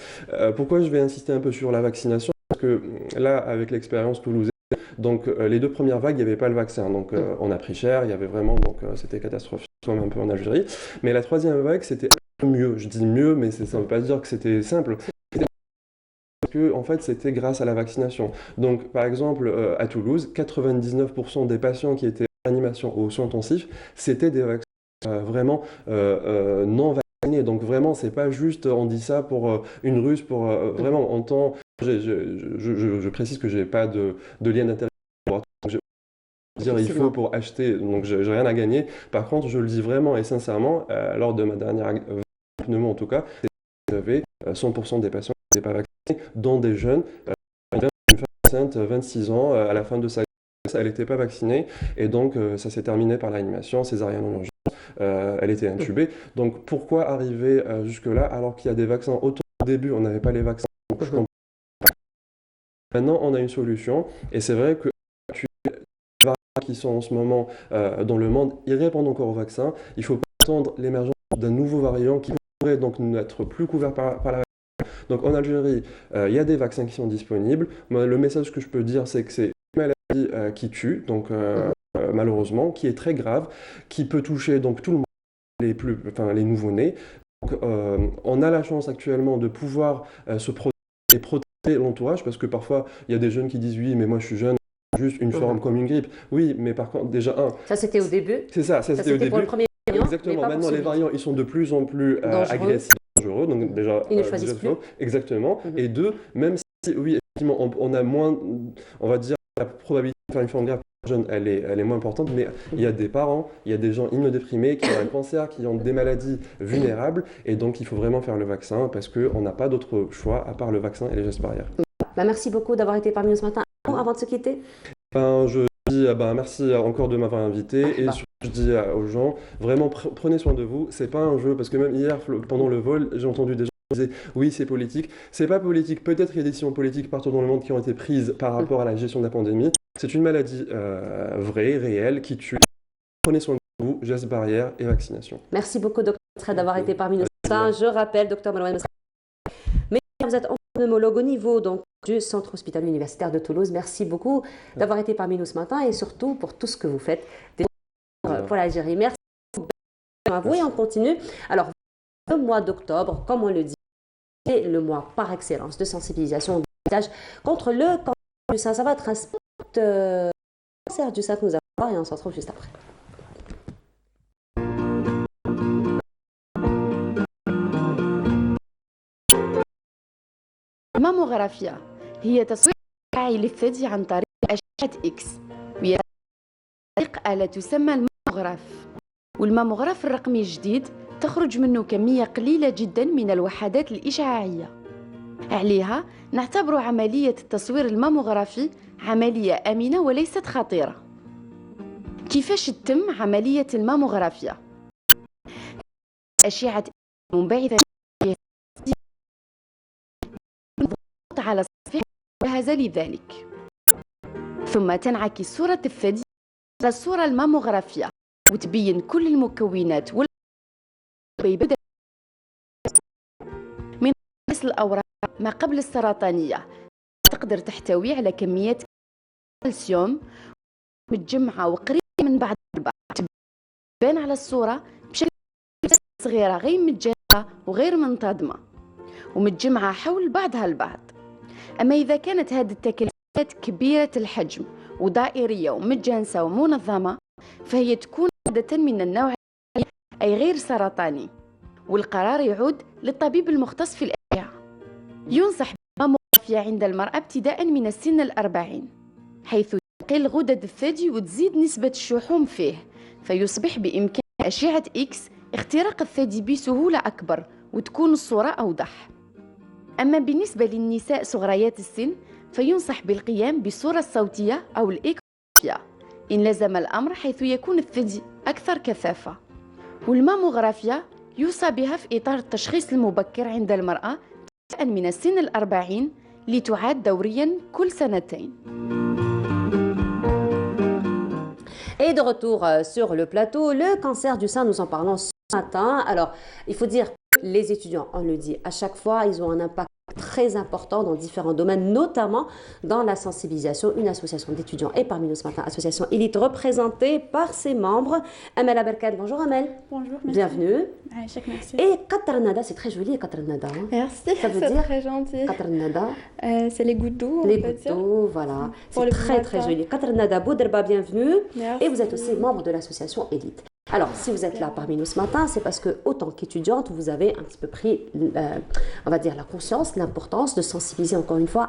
Pourquoi je vais insister un peu sur la vaccination? Parce que là, avec l'expérience toulousaine, donc les deux premières vagues, il n'y avait pas le vaccin. Donc on a pris cher, il y avait vraiment, donc c'était catastrophique, comme un peu en Algérie. Mais la troisième vague, c'était un peu mieux. Je dis mieux, mais ça ne veut pas dire que c'était simple. Parce que, en fait, c'était grâce à la vaccination. Donc, par exemple, à Toulouse, 99% des patients qui étaient en animation aux soins intensifs, c'était des vaccins vraiment non vaccinés. Donc, vraiment, c'est pas juste, on dit ça pour une ruse, pour vraiment, en temps. Je précise que je n'ai pas de lien d'intérêt. Il faut pour acheter, donc j'ai rien à gagner. Par contre, je le dis vraiment et sincèrement, lors de ma dernière pneumo en tout cas, vous avez 100% des patients qui n'étaient pas vaccinés, dont des jeunes, une femme enceinte, 26 ans, à la fin de sa grossesse, elle n'était pas vaccinée, et donc ça s'est terminé par l'animation, césarienne en urgence, elle était intubée. Donc pourquoi arriver jusque-là alors qu'il y a des vaccins? Autant au début, on n'avait pas les vaccins. Maintenant, on a une solution, et c'est vrai que les variants qui sont en ce moment dans le monde, ils répondent encore au vaccin. Il ne faut pas attendre l'émergence d'un nouveau variant qui pourrait donc n'être plus couvert par la vaccin. Donc en Algérie, il y a des vaccins qui sont disponibles. Moi, le message que je peux dire, c'est que c'est une maladie qui tue, donc malheureusement, qui est très grave, qui peut toucher donc tout le monde, les nouveau-nés. Donc, on a la chance actuellement de pouvoir se protéger et protéger l'entourage, parce que parfois, il y a des jeunes qui disent « oui, mais moi je suis jeune, juste une forme comme une grippe ». Oui, mais par contre, déjà, ça c'était au début. C'est ça c'était au début. Pour le premier variant. Exactement. Maintenant, les variants, ils sont de plus en plus agressifs, dangereux. Donc déjà, ils ne choisissent plus. Exactement. Et deux, même si, oui, effectivement, on a moins, on va dire, la probabilité de faire une forme grave jeune, elle est moins importante, mais il y a des parents, il y a des gens immunodéprimés qui ont un cancer, qui ont des maladies vulnérables, et donc il faut vraiment faire le vaccin parce qu'on n'a pas d'autre choix à part le vaccin et les gestes barrières. Merci beaucoup d'avoir été parmi nous ce matin. Avant de se quitter, je dis merci encore de m'avoir invité, et je dis aux gens, vraiment prenez soin de vous, c'est pas un jeu, parce que même hier, pendant le vol, j'ai entendu des gens qui disaient oui, c'est politique. C'est pas politique, peut-être qu'il y a des décisions politiques partout dans le monde qui ont été prises par rapport à la gestion de la pandémie. C'est une maladie vraie, réelle, qui tue. Prenez soin de vous, gestes barrières et vaccination. Merci beaucoup, docteur, d'avoir été parmi nous. Je rappelle, docteur Malouane, mais vous êtes pneumologue au niveau donc, du Centre hospitalier universitaire de Toulouse. Merci beaucoup d'avoir été parmi nous ce matin et surtout pour tout ce que vous faites pour l'Algérie. Merci à vous et on continue. Alors, le mois d'octobre, comme on le dit, c'est le mois par excellence de sensibilisation contre le cancer du sein. Ça va être un spot cancer du sein que nous allons voir et on se retrouve juste après. الماموغرافيا هي تصوير إشعاعي للثدي عن طريق أشعة إكس، وهي طريق آلة تسمى الماموغراف. والماموغراف الرقمي الجديد تخرج منه كمية قليلة جدا من الوحدات الإشعاعية. عليها نعتبر عملية التصوير الماموغرافي عملية آمنة وليست خطيرة. كيفاش تتم عملية الماموغرافيا؟ أشعة منبعثة على الصفحة جاهزة لذلك، ثم تنعكس صورة الثدي على الصورة الماموغرافية وتبين كل المكونات والبيبدة من رأس الأوراق ما قبل السرطانية. تقدر تحتوي على كميات كالسيوم متجمعة وقريبة من بعض البعض، تبان على الصورة بشكل صغيرة غير متجانسة وغير منتظمة ومتجمعة حول بعضها البعض. أما إذا كانت هذه التكلفات كبيرة الحجم ودائرية ومتجانسة ومنظمة فهي تكون عادة من النوع أي غير سرطاني، والقرار يعود للطبيب المختص في الأشعة. ينصح بالماموغرافيا عند المرأة ابتداء من السن 40، حيث تقل غدد الثدي وتزيد نسبة الشحوم فيه، فيصبح بإمكان أشعة إكس اختراق الثدي بسهولة أكبر وتكون الصورة أوضح. أما بالنسبة للنساء صغريات السن فينصح بالقيام بالصورة الصوتية أو الإيكوغرافيا إن لزم الأمر، حيث يكون الثدي أكثر كثافة. والماموغرافيا يوصى بها في إطار التشخيص المبكر عند المرأة ابتداء من السن 40 لتعاد دوريا كل سنتين. Et de retour sur le plateau, le cancer du sein, nous en parlons ce matin. Alors, il faut dire que les étudiants, on le dit à chaque fois, ils ont un impact très important dans différents domaines, notamment dans la sensibilisation. Une association d'étudiants est parmi nous ce matin, Association Élite, représentée par ses membres. Amel Aberkad, bonjour Amel. Bonjour, merci. Bienvenue. Merci. Et Qatarnada, c'est très joli, Qatarnada. Hein. Merci, ça veut c'est dire très gentil. Qatarnada. C'est les gouttes d'eau, les gouttes d'eau, voilà. C'est très très joli. Qatarnada Bouderba, bienvenue. Merci. Et vous êtes aussi membre de l'association Élite. Alors, si vous êtes là parmi nous ce matin, c'est parce que, autant qu'étudiante, vous avez un petit peu pris, on va dire, la conscience, l'importance de sensibiliser encore une fois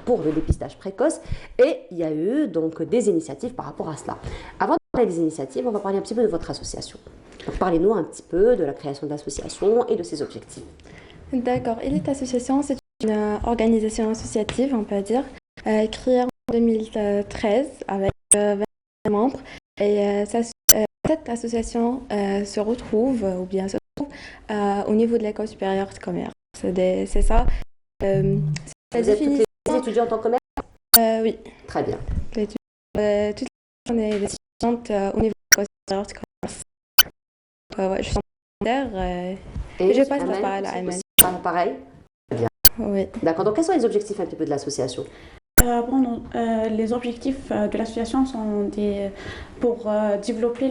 pour le dépistage précoce. Et il y a eu donc des initiatives par rapport à cela. Avant de parler des initiatives, on va parler un petit peu de votre association. Donc, parlez-nous un petit peu de la création de l'association et de ses objectifs. D'accord. Élite Association, c'est une organisation associative, on peut dire, créée en 2013 avec 20 membres. Et cette association se retrouve, ou bien se trouve, au niveau de l'école supérieure de commerce. C'est ça. Vous êtes toutes les étudiantes en commerce? Oui. Très bien. Toutes les étudiantes au niveau de l'école supérieure de commerce. Ouais, je suis en secondaire et je passe la parole à Amel. Pareil? Très bien. Oui. D'accord. Donc, quels sont les objectifs un petit peu de l'association? Les objectifs de l'association sont pour développer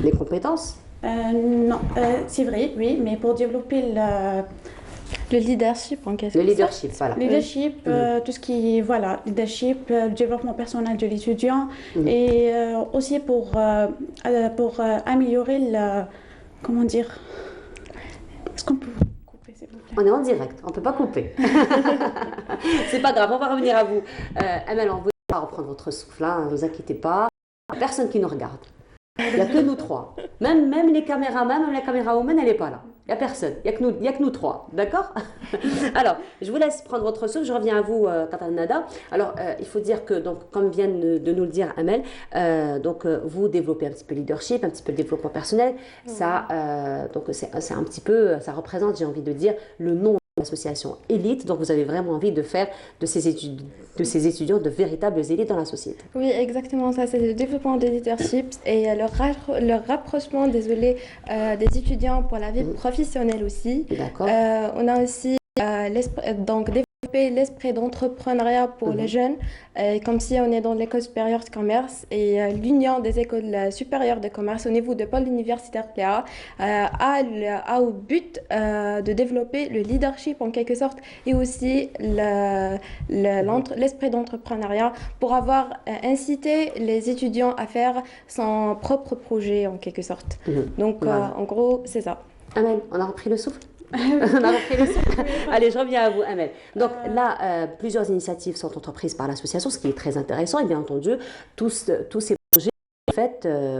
les compétences. Non, c'est vrai, oui, mais pour développer le leadership en quelque sorte. Le leadership, voilà. Leadership, tout ce qui leadership, le développement personnel de l'étudiant et aussi pour améliorer comment dire. Est-ce qu'on peut on est en direct, on ne peut pas couper. C'est pas grave, on va revenir à vous. Amel, on ne va pas reprendre votre souffle, hein, ne vous inquiétez pas. Personne qui nous regarde. Il n'y a que nous trois. Même les caméramans, même la caméra woman, elle n'est pas là. Il n'y a personne. Il n'y a que nous trois. D'accord? Alors, je vous laisse prendre votre souffle. Je reviens à vous, Qatarnada. Alors, il faut dire que, donc, comme vient de nous le dire Amel, vous développez un petit peu le leadership, un petit peu le développement personnel. Ça, donc, c'est un petit peu, ça représente, j'ai envie de dire, le nom de l'association Élite. Donc, vous avez vraiment envie de faire de ces étudiants de véritables élites dans la société. Oui, exactement ça. C'est le développement de leadership et le rapprochement, des étudiants pour la vie professionnelle aussi. D'accord. On a aussi développer l'esprit d'entrepreneuriat pour les jeunes, comme si on est dans l'école supérieure de commerce et l'union des écoles supérieures de commerce au niveau de pôle universitaire PLA a au but de développer le leadership en quelque sorte et aussi l'esprit d'entrepreneuriat pour avoir incité les étudiants à faire son propre projet en quelque sorte. Donc en gros c'est ça. Amel, on a repris le souffle? On a repris le souffle. Allez, je reviens à vous, Amel. Donc là, plusieurs initiatives sont entreprises par l'association, ce qui est très intéressant. Et bien entendu, tous ces projets,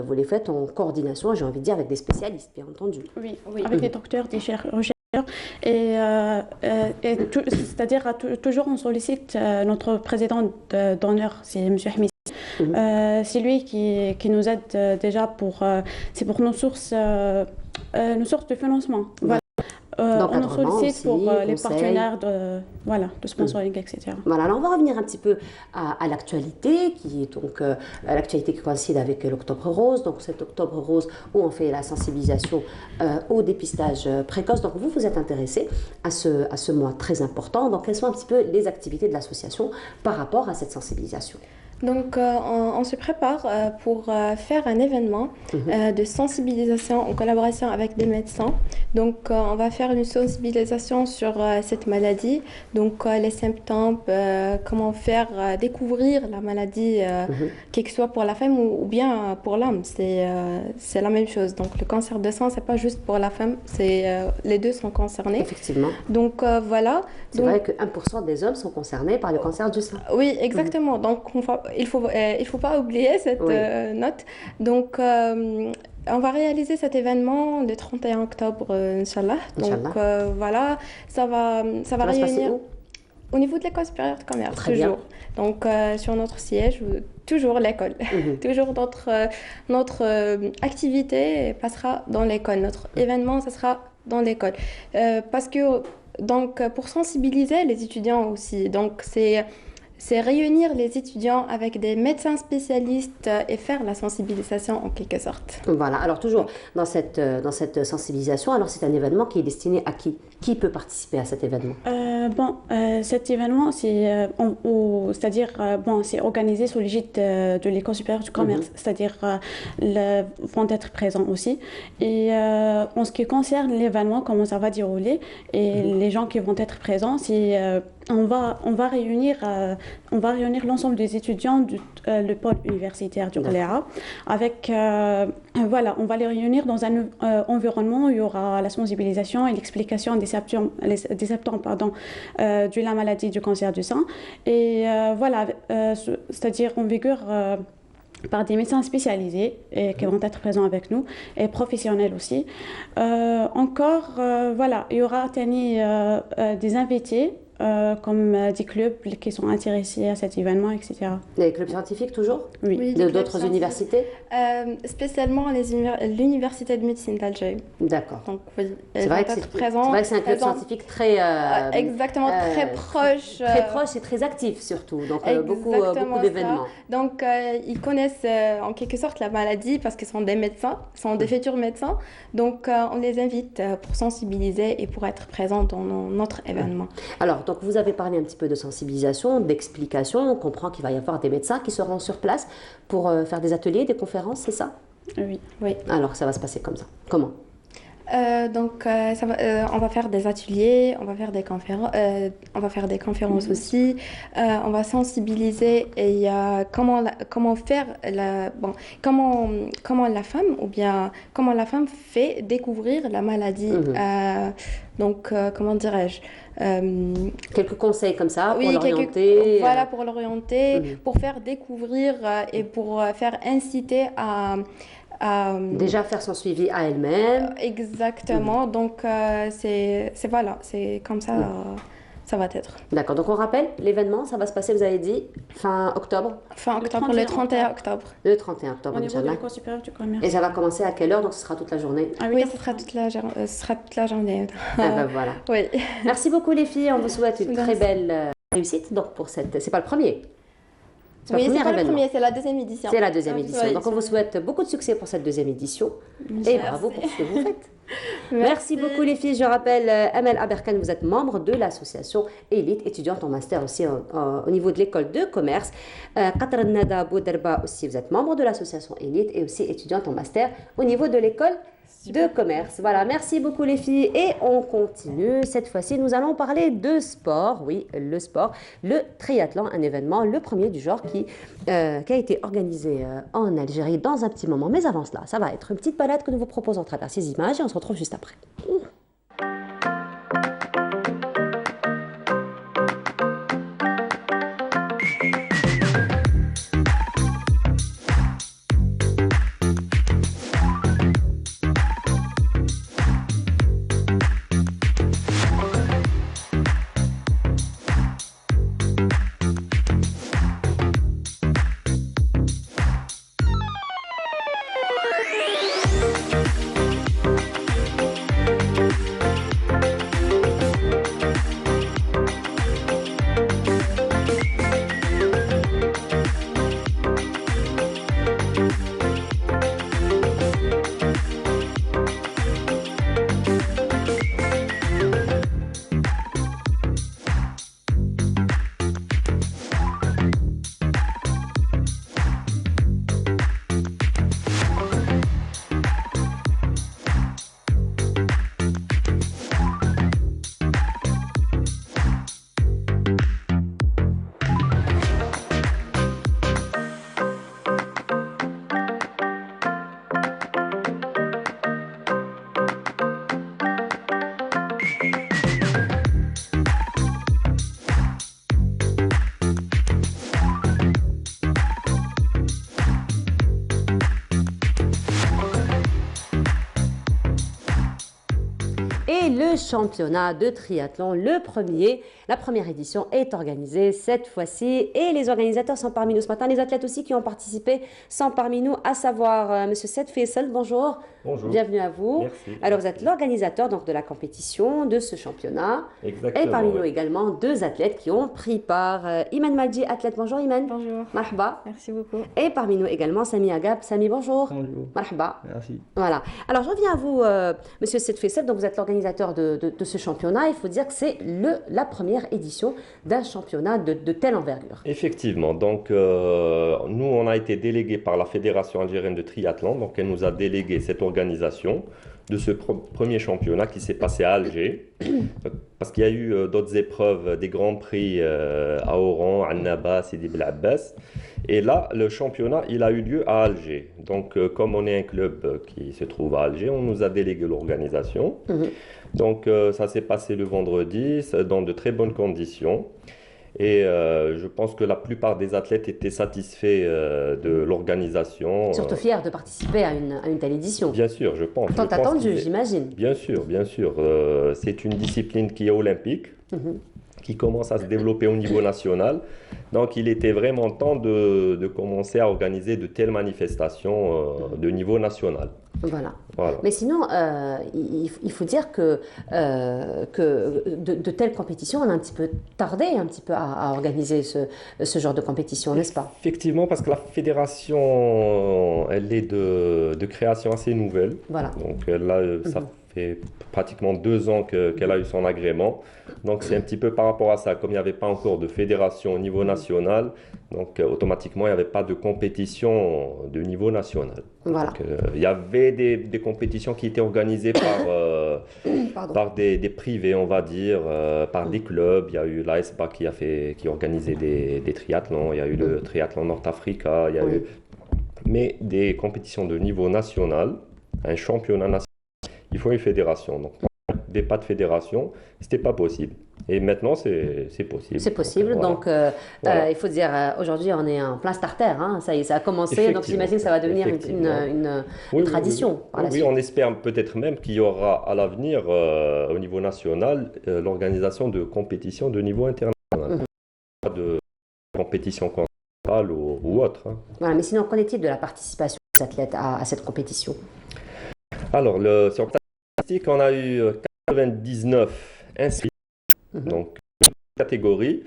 vous les faites en coordination, j'ai envie de dire, avec des spécialistes, bien entendu. Oui, avec des docteurs, des chercheurs. C'est-à-dire, toujours on sollicite notre président d'honneur, c'est M. Hamid. C'est lui qui nous aide déjà pour nos sources de financement. Voilà. On nous sollicite pour les partenaires de sponsoring, etc. Voilà, alors on va revenir un petit peu à l'actualité, qui est donc l'actualité qui coïncide avec l'Octobre Rose, donc cet Octobre Rose où on fait la sensibilisation au dépistage précoce. Donc vous êtes intéressé à ce mois très important. Donc quelles sont un petit peu les activités de l'association par rapport à cette sensibilisation? Donc, on se prépare pour faire un événement de sensibilisation en collaboration avec des médecins. Donc, on va faire une sensibilisation sur cette maladie, donc les symptômes, comment faire découvrir la maladie, quel que soit pour la femme ou bien pour l'homme. C'est la même chose. Donc, le cancer de sein, c'est pas juste pour la femme, les deux sont concernés. Effectivement. Donc, voilà. C'est vrai que 1% des hommes sont concernés par le cancer du sein. Oui, exactement. Donc, il faut pas oublier cette note. Donc, on va réaliser cet événement le 31 octobre, Inch'Allah. Donc, voilà, ça va réunir au niveau de l'école supérieure de commerce, Très toujours. Bien. Donc, sur notre siège, toujours l'école. Toujours notre activité passera dans l'école. Notre événement, ça sera dans l'école. Parce que, donc, pour sensibiliser les étudiants aussi, donc c'est réunir les étudiants avec des médecins spécialistes et faire la sensibilisation en quelque sorte. Voilà, alors toujours dans cette sensibilisation, alors c'est un événement qui est destiné à qui? Qui peut participer à cet événement? Cet événement, c'est organisé sous l'égide de l'École supérieure du commerce, c'est-à-dire vont être présents aussi. Et en ce qui concerne l'événement, comment ça va dérouler, et les gens qui vont être présents, on va réunir l'ensemble des étudiants du le pôle universitaire du Oléa avec on va les réunir dans un environnement où il y aura la sensibilisation et l'explication des symptômes de la maladie du cancer du sein et c'est-à-dire en vigueur par des médecins spécialisés et qui vont être présents avec nous et professionnels aussi. Il y aura des invités comme des clubs qui sont intéressés à cet événement, etc. Les clubs scientifiques toujours? Oui. D'autres universités? Spécialement l'université de médecine d'Alger. D'accord. Donc oui, c'est vrai que c'est un club scientifique très... exactement, très proche. Très proche et très actif surtout, donc beaucoup d'événements. Donc ils connaissent en quelque sorte la maladie parce qu'ils sont des médecins, sont des futurs médecins. Donc on les invite pour sensibiliser et pour être présents dans notre événement. Alors, donc vous avez parlé un petit peu de sensibilisation, d'explication. On comprend qu'il va y avoir des médecins qui seront sur place pour faire des ateliers, des conférences, c'est ça? Oui. Alors, ça va se passer comme ça. Comment? On va faire des ateliers, on va faire des conférences aussi. On va sensibiliser et comment la femme fait découvrir la maladie. Comment dirais-je? Quelques conseils comme ça pour l'orienter. Voilà, pour l'orienter, pour faire découvrir et pour faire inciter à déjà faire son suivi à elle-même. Exactement. Donc, c'est comme ça, ça va être. D'accord. Donc, on rappelle, l'événement, ça va se passer, vous avez dit, fin octobre? Fin octobre, le 31 octobre. Le 31 octobre, au niveau de l'École supérieure du commerce. Et ça va commencer à quelle heure? Donc, ce sera toute la journée? Oui, ce sera toute la journée. Ah ben voilà. Oui. Merci beaucoup les filles. On vous souhaite une très belle réussite. Donc, pour cette... C'est pas le premier? Oui, c'est pas le premier, c'est la deuxième édition. C'est la deuxième édition. Donc, on vous souhaite beaucoup de succès pour cette deuxième édition. Et bravo pour ce que vous faites. Merci beaucoup les filles. Je rappelle, Amel Aberkan, vous êtes membre de l'association Élite, étudiante en master aussi au niveau de l'école de commerce. Qatra Nada Bouderba aussi, vous êtes membre de l'association Élite et aussi étudiante en master au niveau de l'école de commerce. Voilà, merci beaucoup les filles et on continue. Cette fois-ci, nous allons parler de sport. Oui, le sport, le triathlon, un événement, le premier du genre qui a été organisé en Algérie dans un petit moment. Mais avant cela, ça va être une petite balade que nous vous proposons à travers ces images et on se retrouve juste après. championnat de triathlon, la première édition est organisée cette fois-ci et les organisateurs sont parmi nous ce matin. Les athlètes aussi qui ont participé sont parmi nous, à savoir Monsieur Seth Faisal, bonjour. Bonjour. Bienvenue à vous. Merci. Alors vous êtes l'organisateur donc de la compétition, de ce championnat. Exactement. Et parmi nous également deux athlètes qui ont pris part. Iman Malji, athlète, bonjour Iman. Bonjour. Marhaba. Merci beaucoup. Et parmi nous également Sami Agab. Sami, bonjour. Bonjour. Marhaba. Merci. Voilà. Alors je reviens à vous, Monsieur Seth Faisal, donc vous êtes l'organisateur de ce championnat. Il faut dire que c'est la première édition d'un championnat de telle envergure. Effectivement. Donc, nous, on a été délégués par la Fédération algérienne de triathlon. Donc, elle nous a délégué cette organisation de ce premier championnat qui s'est passé à Alger. Parce qu'il y a eu d'autres épreuves, des grands prix à Oran, à Annaba, Sidi Bel Abbas. Et là, le championnat, il a eu lieu à Alger. Donc, comme on est un club qui se trouve à Alger, on nous a délégué l'organisation. Donc, ça s'est passé le vendredi dans de très bonnes conditions. Et je pense que la plupart des athlètes étaient satisfaits de l'organisation. Surtout fiers de participer à une telle édition. Bien sûr, je pense. Tant attendu, j'imagine. Bien sûr, bien sûr. C'est une discipline qui est olympique, qui commence à se développer au niveau national. Donc, il était vraiment temps de commencer à organiser de telles manifestations de niveau national. Voilà. Mais sinon, il faut dire que de telles compétitions, on a un petit peu tardé à organiser ce genre de compétition, n'est-ce pas? Effectivement, parce que la fédération, elle est de création assez nouvelle. Voilà. Donc là, ça fait pratiquement 2 ans qu'elle a eu son agrément. Donc c'est un petit peu par rapport à ça, comme il n'y avait pas encore de fédération au niveau national, donc automatiquement il n'y avait pas de compétition de niveau national. Voilà. Donc, il y avait des compétitions qui étaient organisées par des privés, on va dire, par des clubs. Il y a eu l'ASPA qui organisait des triathlons, il y a eu le triathlon Nord Africa, il y a eu... Mais des compétitions de niveau national, un championnat national, il faut une fédération. Donc, pas de fédération, c'était pas possible. Et maintenant, c'est possible. C'est possible. Donc, voilà. Il faut dire, aujourd'hui, on est en plein starter. Hein. Ça y est, ça a commencé. Donc, j'imagine que ça va devenir une tradition. Oui, on espère peut-être même qu'il y aura à l'avenir, au niveau national, l'organisation de compétitions de niveau international. Pas de compétition continentale ou autre. Hein. Voilà, mais sinon, qu'en est-il de la participation des athlètes à cette compétition? Alors, sur statistique, on a eu 99 inscrits, donc catégorie.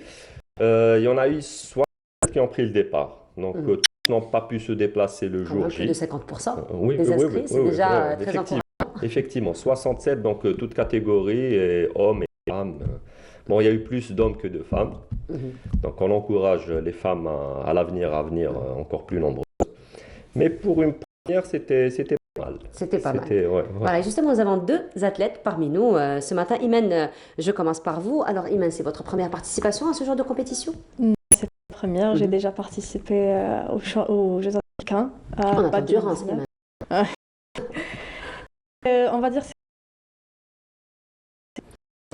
Il y en a eu 60 qui ont pris le départ. Donc, tous n'ont pas pu se déplacer le jour J. Plus de 50% des inscrits, c'est déjà très encourageant. Effectivement, 67, donc toutes catégories, et hommes et femmes. Bon, il y a eu plus d'hommes que de femmes. Donc, on encourage les femmes à l'avenir à venir encore plus nombreuses. Mais pour une première, c'était C'était pas mal. Ouais. Voilà, justement, nous avons deux athlètes parmi nous ce matin. Iman, je commence par vous. Alors, Iman, c'est votre première participation à ce genre de compétition? C'est la première. J'ai déjà participé aux Jeux africains. On a pas d'endurance, Iman. On va dire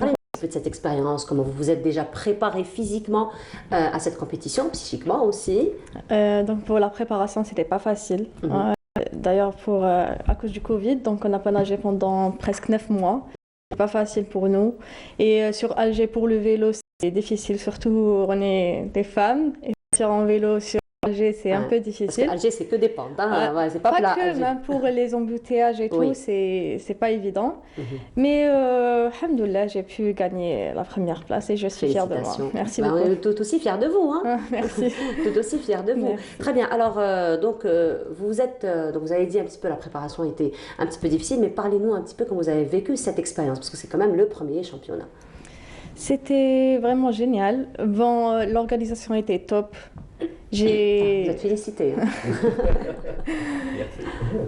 de cette expérience, comment vous vous êtes déjà préparé physiquement à cette compétition, psychiquement aussi? Donc, pour la préparation, c'était pas facile. D'ailleurs, à cause du Covid, donc on n'a pas nagé pendant presque 9 mois. C'est pas facile pour nous. Et sur Alger, pour le vélo, c'est difficile, surtout on est des femmes. Et partir en vélo sur Alger, c'est un peu difficile. Parce qu'Alger, c'est que des pentes, hein. C'est pas plat. Pas que, même pour les embouteillages et tout, c'est pas évident. Mais, alhamdoulilah, j'ai pu gagner la première place et je suis fière de moi. Merci beaucoup. On est tout aussi fiers de vous. Hein. Merci. Tout aussi fiers de vous. Merci. Très bien. Alors, donc, vous avez dit un petit peu la préparation était un petit peu difficile, mais parlez-nous un petit peu comment vous avez vécu cette expérience, parce que c'est quand même le premier championnat. C'était vraiment génial. Bon, l'organisation était top. Vous êtes félicitée. Hein.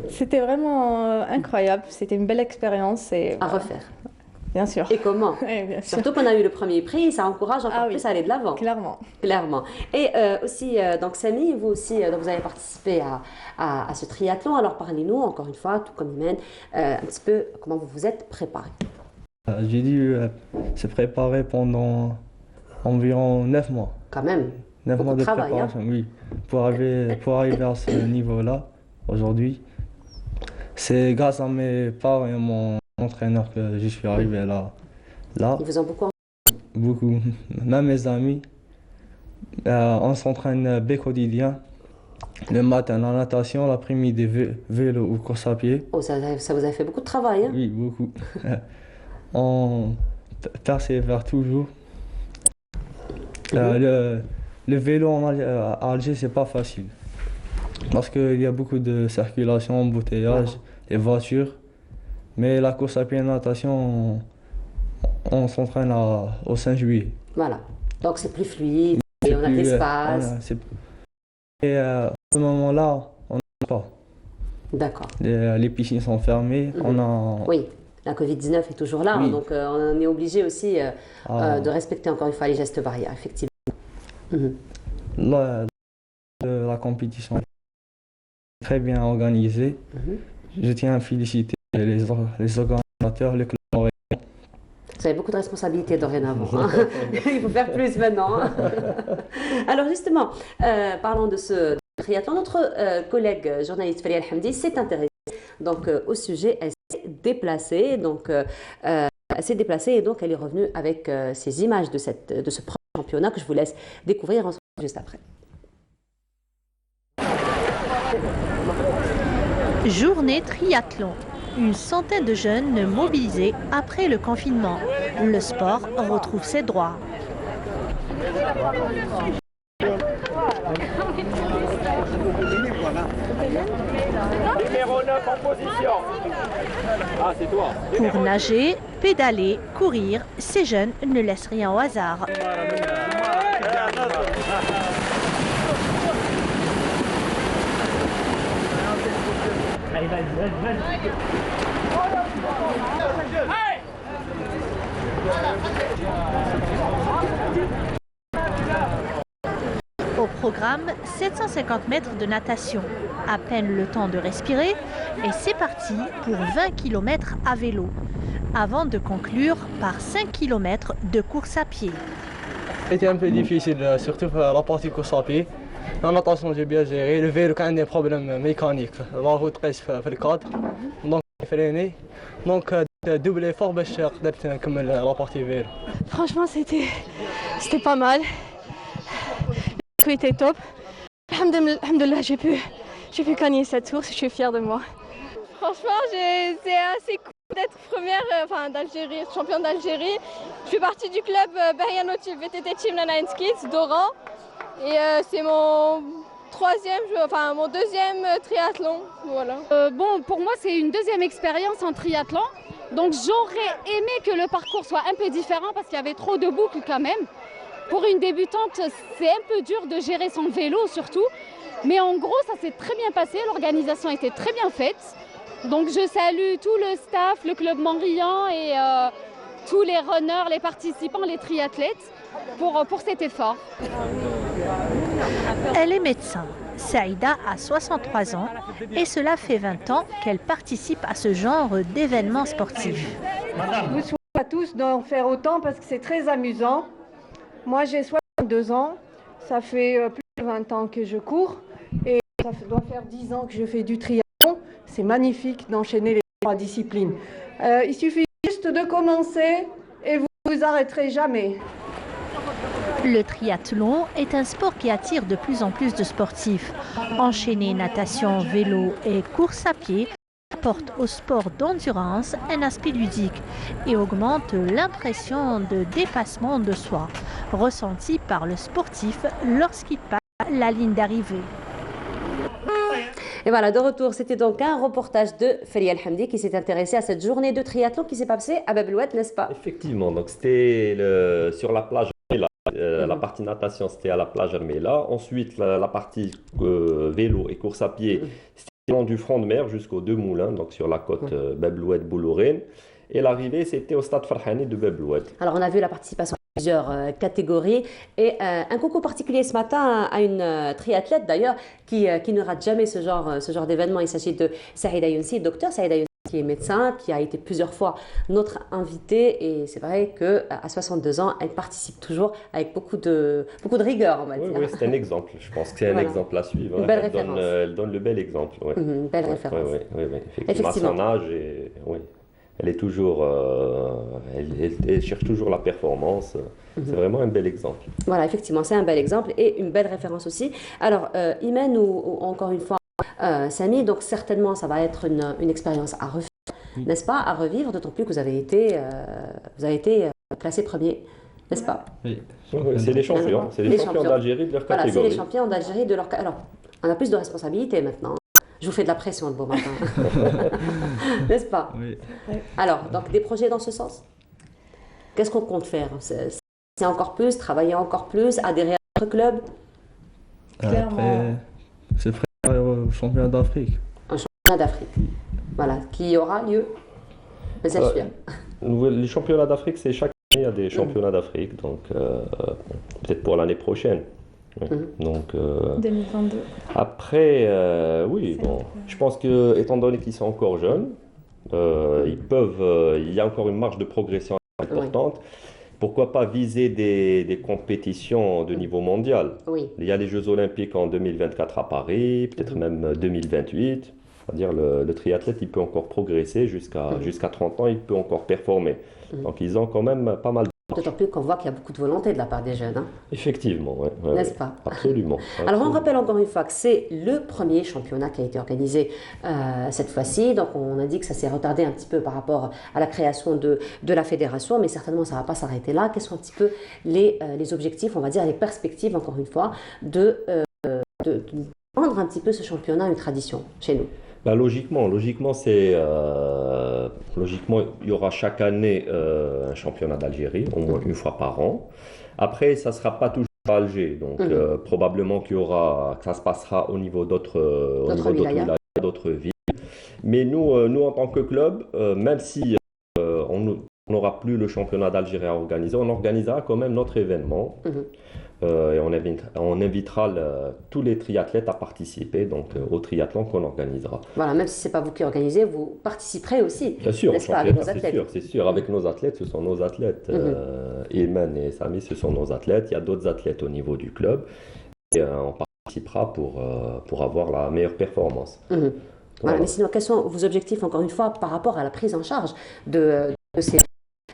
C'était vraiment incroyable. C'était une belle expérience. À refaire. Bien sûr. Et comment? Bien sûr. Surtout qu'on a eu le premier prix, ça encourage encore plus à aller de l'avant. Clairement. Et aussi, donc Sami, vous aussi, donc vous avez participé à ce triathlon. Alors parlez-nous, encore une fois, tout comme Imen, un petit peu comment vous vous êtes préparé. J'ai dû se préparer pendant environ 9 mois. Quand même. 9 mois de travail, préparation, oui. Pour arriver à ce niveau-là, aujourd'hui, c'est grâce à mes parents et entraîneur que je suis arrivé là. Ils vous ont beaucoup. Beaucoup. Même mes amis. On s'entraîne quotidien. Le matin, la natation, l'après-midi, vélo ou course à pied. Oh, ça vous a fait beaucoup de travail, hein? Oui, beaucoup. On persévère toujours. Le vélo à Alger, c'est pas facile. Parce qu'il y a beaucoup de circulation, embouteillage, les voitures. Mais la course à pied et la natation, on s'entraîne au 5 juillet. Voilà. Donc c'est plus fluide et on a de l'espace. Et à ce moment-là, on n'a pas. D'accord. Les piscines sont fermées. Oui, la Covid-19 est toujours là, donc on est obligé aussi de respecter encore une fois les gestes barrières, effectivement. La compétition est très bien organisée. Je tiens à féliciter les organisateurs, le club montréalais. Vous avez beaucoup de responsabilités dorénavant. Hein. Il faut faire plus maintenant. Hein. Alors justement, parlons de ce triathlon. Notre collègue journaliste Falia Hamdi s'est intéressée donc, au sujet. Elle s'est déplacée. Donc, et donc elle est revenue avec ces images de ce premier championnat que je vous laisse découvrir ensemble juste après. Journée triathlon. Une centaine de jeunes mobilisés après le confinement. Le sport retrouve ses droits. Numéro 9 en position. Ah, c'est toi. Pour nager, pédaler, courir, ces jeunes ne laissent rien au hasard. Au programme, 750 mètres de natation. À peine le temps de respirer et c'est parti pour 20 km à vélo. Avant de conclure par 5 km de course à pied. C'était un peu difficile, surtout la partie course à pied. La natation, j'ai bien géré. Le vélo, quand il y a des problèmes mécaniques, la route reste fait le cadre. Donc, j'ai freiné. Donc, double effort, je suis comme la partie vélo. Franchement, c'était pas mal. Le coup était top. Alhamdoulilah, j'ai pu gagner cette course. Je suis fière de moi. Franchement, c'est assez cool d'être première d'Algérie, championne d'Algérie. Je fais partie du club Bahia-Nautil VTT Team Nine Kids d'Oran. Et c'est mon deuxième triathlon. Voilà. Bon, pour moi, c'est une deuxième expérience en triathlon. Donc j'aurais aimé que le parcours soit un peu différent parce qu'il y avait trop de boucles quand même. Pour une débutante, c'est un peu dur de gérer son vélo surtout. Mais en gros, ça s'est très bien passé. L'organisation était très bien faite. Donc je salue tout le staff, le club Montrillan et tous les runners, les participants, les triathlètes pour cet effort. Elle est médecin. Saïda a 63 ans et cela fait 20 ans qu'elle participe à ce genre d'événements sportifs. Je vous souhaite à tous d'en faire autant parce que c'est très amusant. Moi j'ai 62 ans, ça fait plus de 20 ans que je cours et ça doit faire 10 ans que je fais du triathlon. C'est magnifique d'enchaîner les 3 disciplines. Il suffit juste de commencer et vous ne vous arrêterez jamais. Le triathlon est un sport qui attire de plus en plus de sportifs. Enchaîner natation, vélo et course à pied apporte au sport d'endurance un aspect ludique et augmente l'impression de dépassement de soi, ressentie par le sportif lorsqu'il passe la ligne d'arrivée. Et voilà, de retour, c'était donc un reportage de Falia Hamdi qui s'est intéressé à cette journée de triathlon qui s'est passée à Bab el-Oued, n'est-ce pas? Effectivement, donc c'était sur la plage. La partie natation, c'était à la plage Herméla. Ensuite, la partie vélo et course à pied, c'était le long du front de mer jusqu'aux 2 moulins, donc sur la côte Bab el-Oued Boulourine. Et l'arrivée, c'était au stade Farhani de Bab el-Oued. Alors, on a vu la participation de plusieurs catégories et un coucou particulier ce matin à une triathlète d'ailleurs qui ne rate jamais ce genre d'événement. Il s'agit de Saïda Younsi, docteur Saïda Younsi, qui est médecin, qui a été plusieurs fois notre invitée et c'est vrai qu'à 62 ans, elle participe toujours avec beaucoup de rigueur, on va dire. Oui, c'est un exemple, je pense que c'est un exemple à suivre. Une belle référence. Elle donne le bel exemple. Ouais. Une belle référence. Oui, effectivement. À son âge, et, oui. elle est toujours, elle cherche toujours la performance. C'est vraiment un bel exemple. Voilà, effectivement, c'est un bel exemple et une belle référence aussi. Alors, Imen ou encore une fois, Samy, donc certainement, ça va être une expérience à refaire, n'est-ce pas, à revivre, d'autant plus que vous avez été classé premier, n'est-ce pas? Oui, c'est les champions, d'Algérie de leur catégorie. Voilà, c'est les champions d'Algérie de leur catégorie. Alors, on a plus de responsabilités maintenant. Je vous fais de la pression de beau matin, n'est-ce pas? Oui. Alors, donc des projets dans ce sens? Qu'est-ce qu'on compte faire? C'est encore plus, travailler encore plus, adhérer à notre club? Clairement. Après, c'est préparé au championnat d'Afrique. Un championnat d'Afrique, voilà, qui aura lieu, mais c'est sûr. Les championnats d'Afrique, c'est chaque année, il y a des championnats d'Afrique, donc peut-être pour l'année prochaine. Oui. Donc, 2022. Après, oui, bon, je pense que, étant donné qu'ils sont encore jeunes, il y a encore une marge de progression importante. Pourquoi pas viser des compétitions de niveau mondial? Oui. Il y a les Jeux Olympiques en 2024 à Paris, peut-être même 2028. C'est-à-dire le triathlète, il peut encore progresser jusqu'à 30 ans, il peut encore performer. Donc ils ont quand même pas mal de... D'autant plus qu'on voit qu'il y a beaucoup de volonté de la part des jeunes. Hein. Effectivement, oui. N'est-ce pas? Absolument. Alors on rappelle encore une fois que c'est le premier championnat qui a été organisé cette fois-ci. Donc on a dit que ça s'est retardé un petit peu par rapport à la création de la fédération, mais certainement ça ne va pas s'arrêter là. Quels sont un petit peu les objectifs, on va dire les perspectives encore une fois, de rendre un petit peu ce championnat une tradition chez nous? Logiquement, il y aura chaque année un championnat d'Algérie, au moins une fois par an. Après, ça ne sera pas toujours à Alger, donc probablement que ça se passera au niveau d'autres villages, d'autres villes. Mais nous en tant que club, même si on n'aura plus le championnat d'Algérie à organiser, on organisera quand même notre événement. Et on invitera tous les triathlètes à participer au triathlon qu'on organisera. Voilà, même si ce n'est pas vous qui organisez, vous participerez aussi. Bien sûr, n'est-ce pas, avec nos athlètes. C'est sûr, avec nos athlètes, ce sont nos athlètes. Iman et Samy, ce sont nos athlètes. Il y a d'autres athlètes au niveau du club. Et on participera pour avoir la meilleure performance. Voilà, mais sinon, quels sont vos objectifs, encore une fois, par rapport à la prise en charge de ces...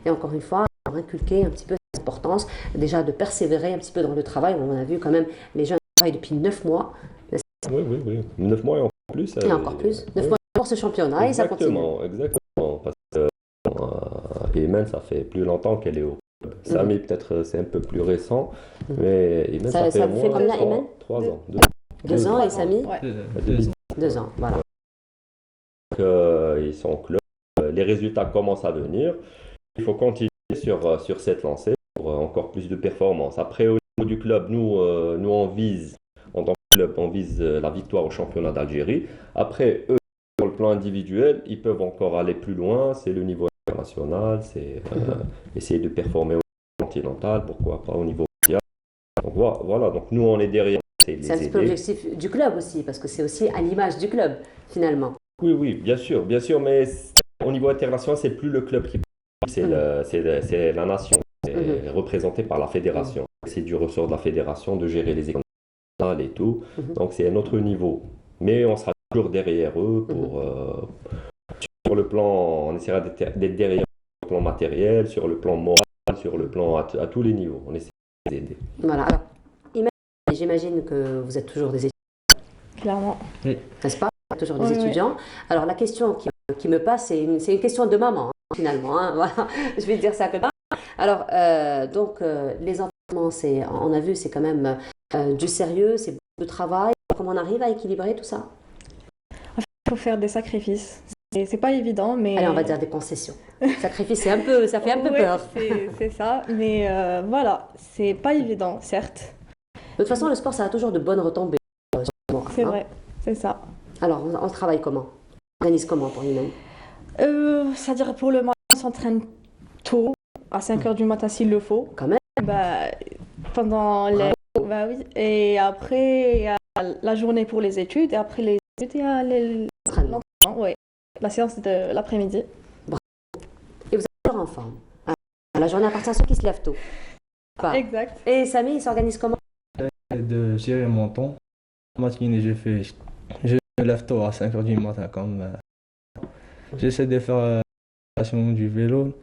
Et encore une fois, inculquer un petit peu l'importance déjà de persévérer un petit peu dans le travail. On a vu quand même les jeunes travaillent depuis 9 mois. Oui. 9 mois et encore plus. Et encore plus. 9 mois pour ce championnat et ça continue. Exactement. Parce que Imen, ça fait plus longtemps qu'elle est au club. Samy, peut-être, c'est un peu plus récent. Mais Imen, ça fait vous fait combien, Imen? 3 ans. 2 ans et Samy? 2 ans, voilà. Donc, ils sont au club. Les résultats commencent à venir. Il faut continuer sur cette lancée pour encore plus de performance. Après, au niveau du club, nous on vise, en tant que club, on vise la victoire au championnat d'Algérie. Après, eux, sur le plan individuel, ils peuvent encore aller plus loin. C'est le niveau international, c'est essayer de performer au niveau continental, pourquoi pas au niveau mondial. Donc voilà, donc nous on est derrière. C'est un petit peu l'objectif du club aussi, parce que c'est aussi à l'image du club, finalement. Oui, bien sûr, mais au niveau international, c'est plus le club qui c'est la nation, c'est représenté par la fédération. C'est du ressort de la fédération de gérer les économies et tout. Donc c'est un autre niveau. Mais on sera toujours derrière eux sur le plan, on essaiera d'être derrière sur le plan matériel, sur le plan moral, sur le plan à tous les niveaux. On essaie de les aider. Voilà. Alors, j'imagine que vous êtes toujours des étudiants. Clairement. Oui. N'est-ce pas? Toujours des étudiants. Alors la question qui me passe, c'est une question de maman. Finalement, hein, voilà, je vais dire ça comme ça. Alors, donc, les entraînements, on a vu, c'est quand même du sérieux, c'est beaucoup de travail. Comment on arrive à équilibrer tout ça? Il faut faire des sacrifices. C'est pas évident, mais... Allez, on va dire des concessions. Sacrifice, ça fait un peu peur. C'est ça, mais voilà, c'est pas évident, certes. De toute façon, le sport, ça a toujours de bonnes retombées. C'est vrai, c'est ça. Alors, on travaille comment? On organise comment pour lui-même? C'est-à-dire pour le matin, on s'entraîne tôt, à 5h du matin s'il le faut. Quand même. Pendant les... oui. Et après, il y a la journée pour les études. Et après les études, il y a l'entraînement. Oui. La séance de l'après-midi. Et vous êtes toujours en forme. La journée appartient à ceux qui se lèvent tôt. Exact. Et Samy, il s'organise comment? De gérer mon temps. Matinée, je me lève tôt à 5h du matin comme... J'essaie de faire du vélo.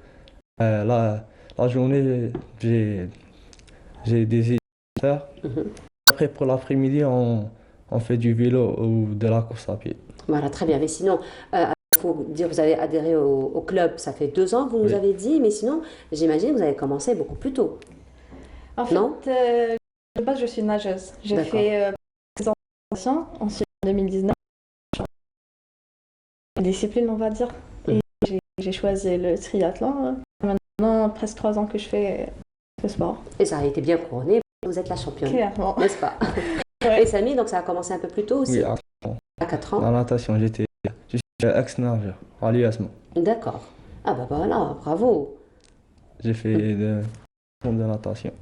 La journée, j'ai des idées à faire. Après, pour l'après-midi, on fait du vélo ou de la course à pied. Voilà, très bien. Mais sinon, il faut dire que vous avez adhéré au club, ça fait 2 ans, vous nous avez dit, mais sinon, j'imagine que vous avez commencé beaucoup plus tôt. En fait, de base, je suis nageuse. J'ai fait 6 ans de natation, ensuite en 2019, discipline, on va dire. Et j'ai choisi le triathlon. Maintenant, presque 3 ans que je fais ce sport. Et ça a été bien couronné, vous êtes la championne, clairement, n'est-ce pas? Et Samy, donc ça a commencé un peu plus tôt aussi? Oui, à 4 ans. La natation, je suis ex-nageur à l'USM. D'accord. Ah bah voilà, bravo. J'ai fait de natation.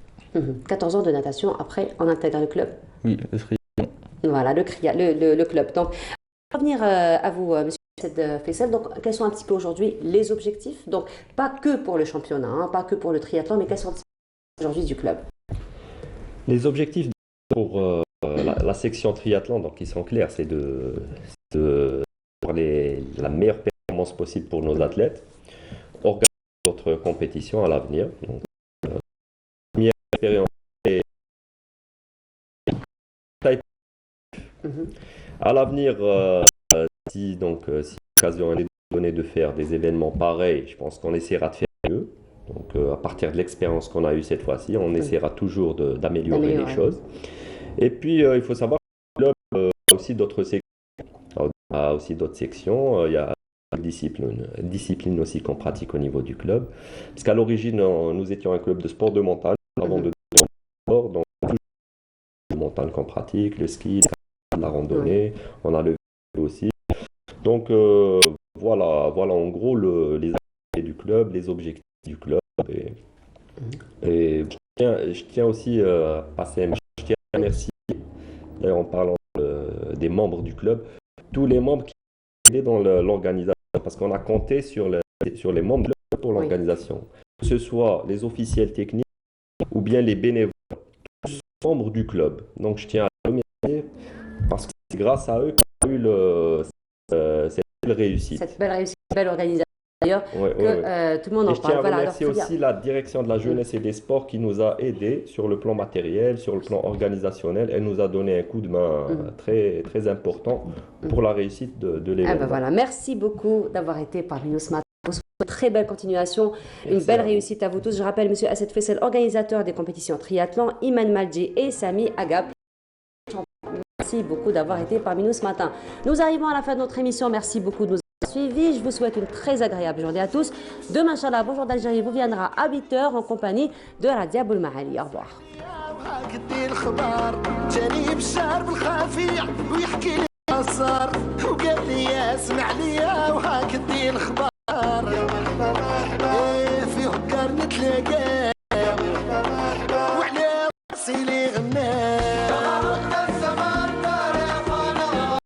14 ans de natation, après on intègre le club. Oui, le triathlon. Voilà, le club. Donc, pour revenir à vous, monsieur Faisal, donc quels sont un petit peu aujourd'hui les objectifs? Donc, pas que pour le championnat, hein, pas que pour le triathlon, mais quels sont aujourd'hui du club? Les objectifs pour la section triathlon, donc ils sont clairs, c'est de avoir la meilleure performance possible pour nos athlètes, organiser d'autres compétitions à l'avenir. Donc, première expérience à l'avenir, si l'occasion est donnée de faire des événements pareils, je pense qu'on essaiera de faire mieux. Donc à partir de l'expérience qu'on a eue cette fois-ci, on essaiera toujours d'améliorer les choses. Et puis il faut savoir que le club a aussi d'autres sections. Il y a une discipline aussi qu'on pratique au niveau du club. Parce qu'à l'origine, nous étions un club de sport de montagne avant de devenir sport. Donc de montagne qu'on pratique, le ski, la randonnée, on a le vélo aussi. Donc voilà en gros les activités du club, les objectifs du club. Et je tiens aussi à passer je tiens à remercier, en parlant des membres du club, tous les membres qui ont aidé dans l'organisation, parce qu'on a compté sur les membres du club pour l'organisation, que ce soit les officiels techniques ou bien les bénévoles, tous membres du club. Donc je tiens à les remercier parce que c'est grâce à eux qu'on a eu cette belle réussite. Cette belle organisation. D'ailleurs, tout le monde en parle. Je tiens à remercier aussi la direction de la jeunesse et des sports qui nous a aidés sur le plan matériel, sur le plan organisationnel. Elle nous a donné un coup de main très, très important pour la réussite de l'événement. Voilà. Merci beaucoup d'avoir été parmi nous ce matin. Très belle continuation, une belle réussite à vous tous. Je rappelle, monsieur Asset Faisal, organisateur des compétitions triathlon, Iman Malji et Samy Agab. Merci beaucoup d'avoir été parmi nous ce matin. Nous arrivons à la fin de notre émission. Merci beaucoup de nous suivi. Je vous souhaite une très agréable journée à tous. Demain, Inch'Allah, Bonjour d'Algérie vous viendra à 8h en compagnie de Radia Boulmahali. Au revoir.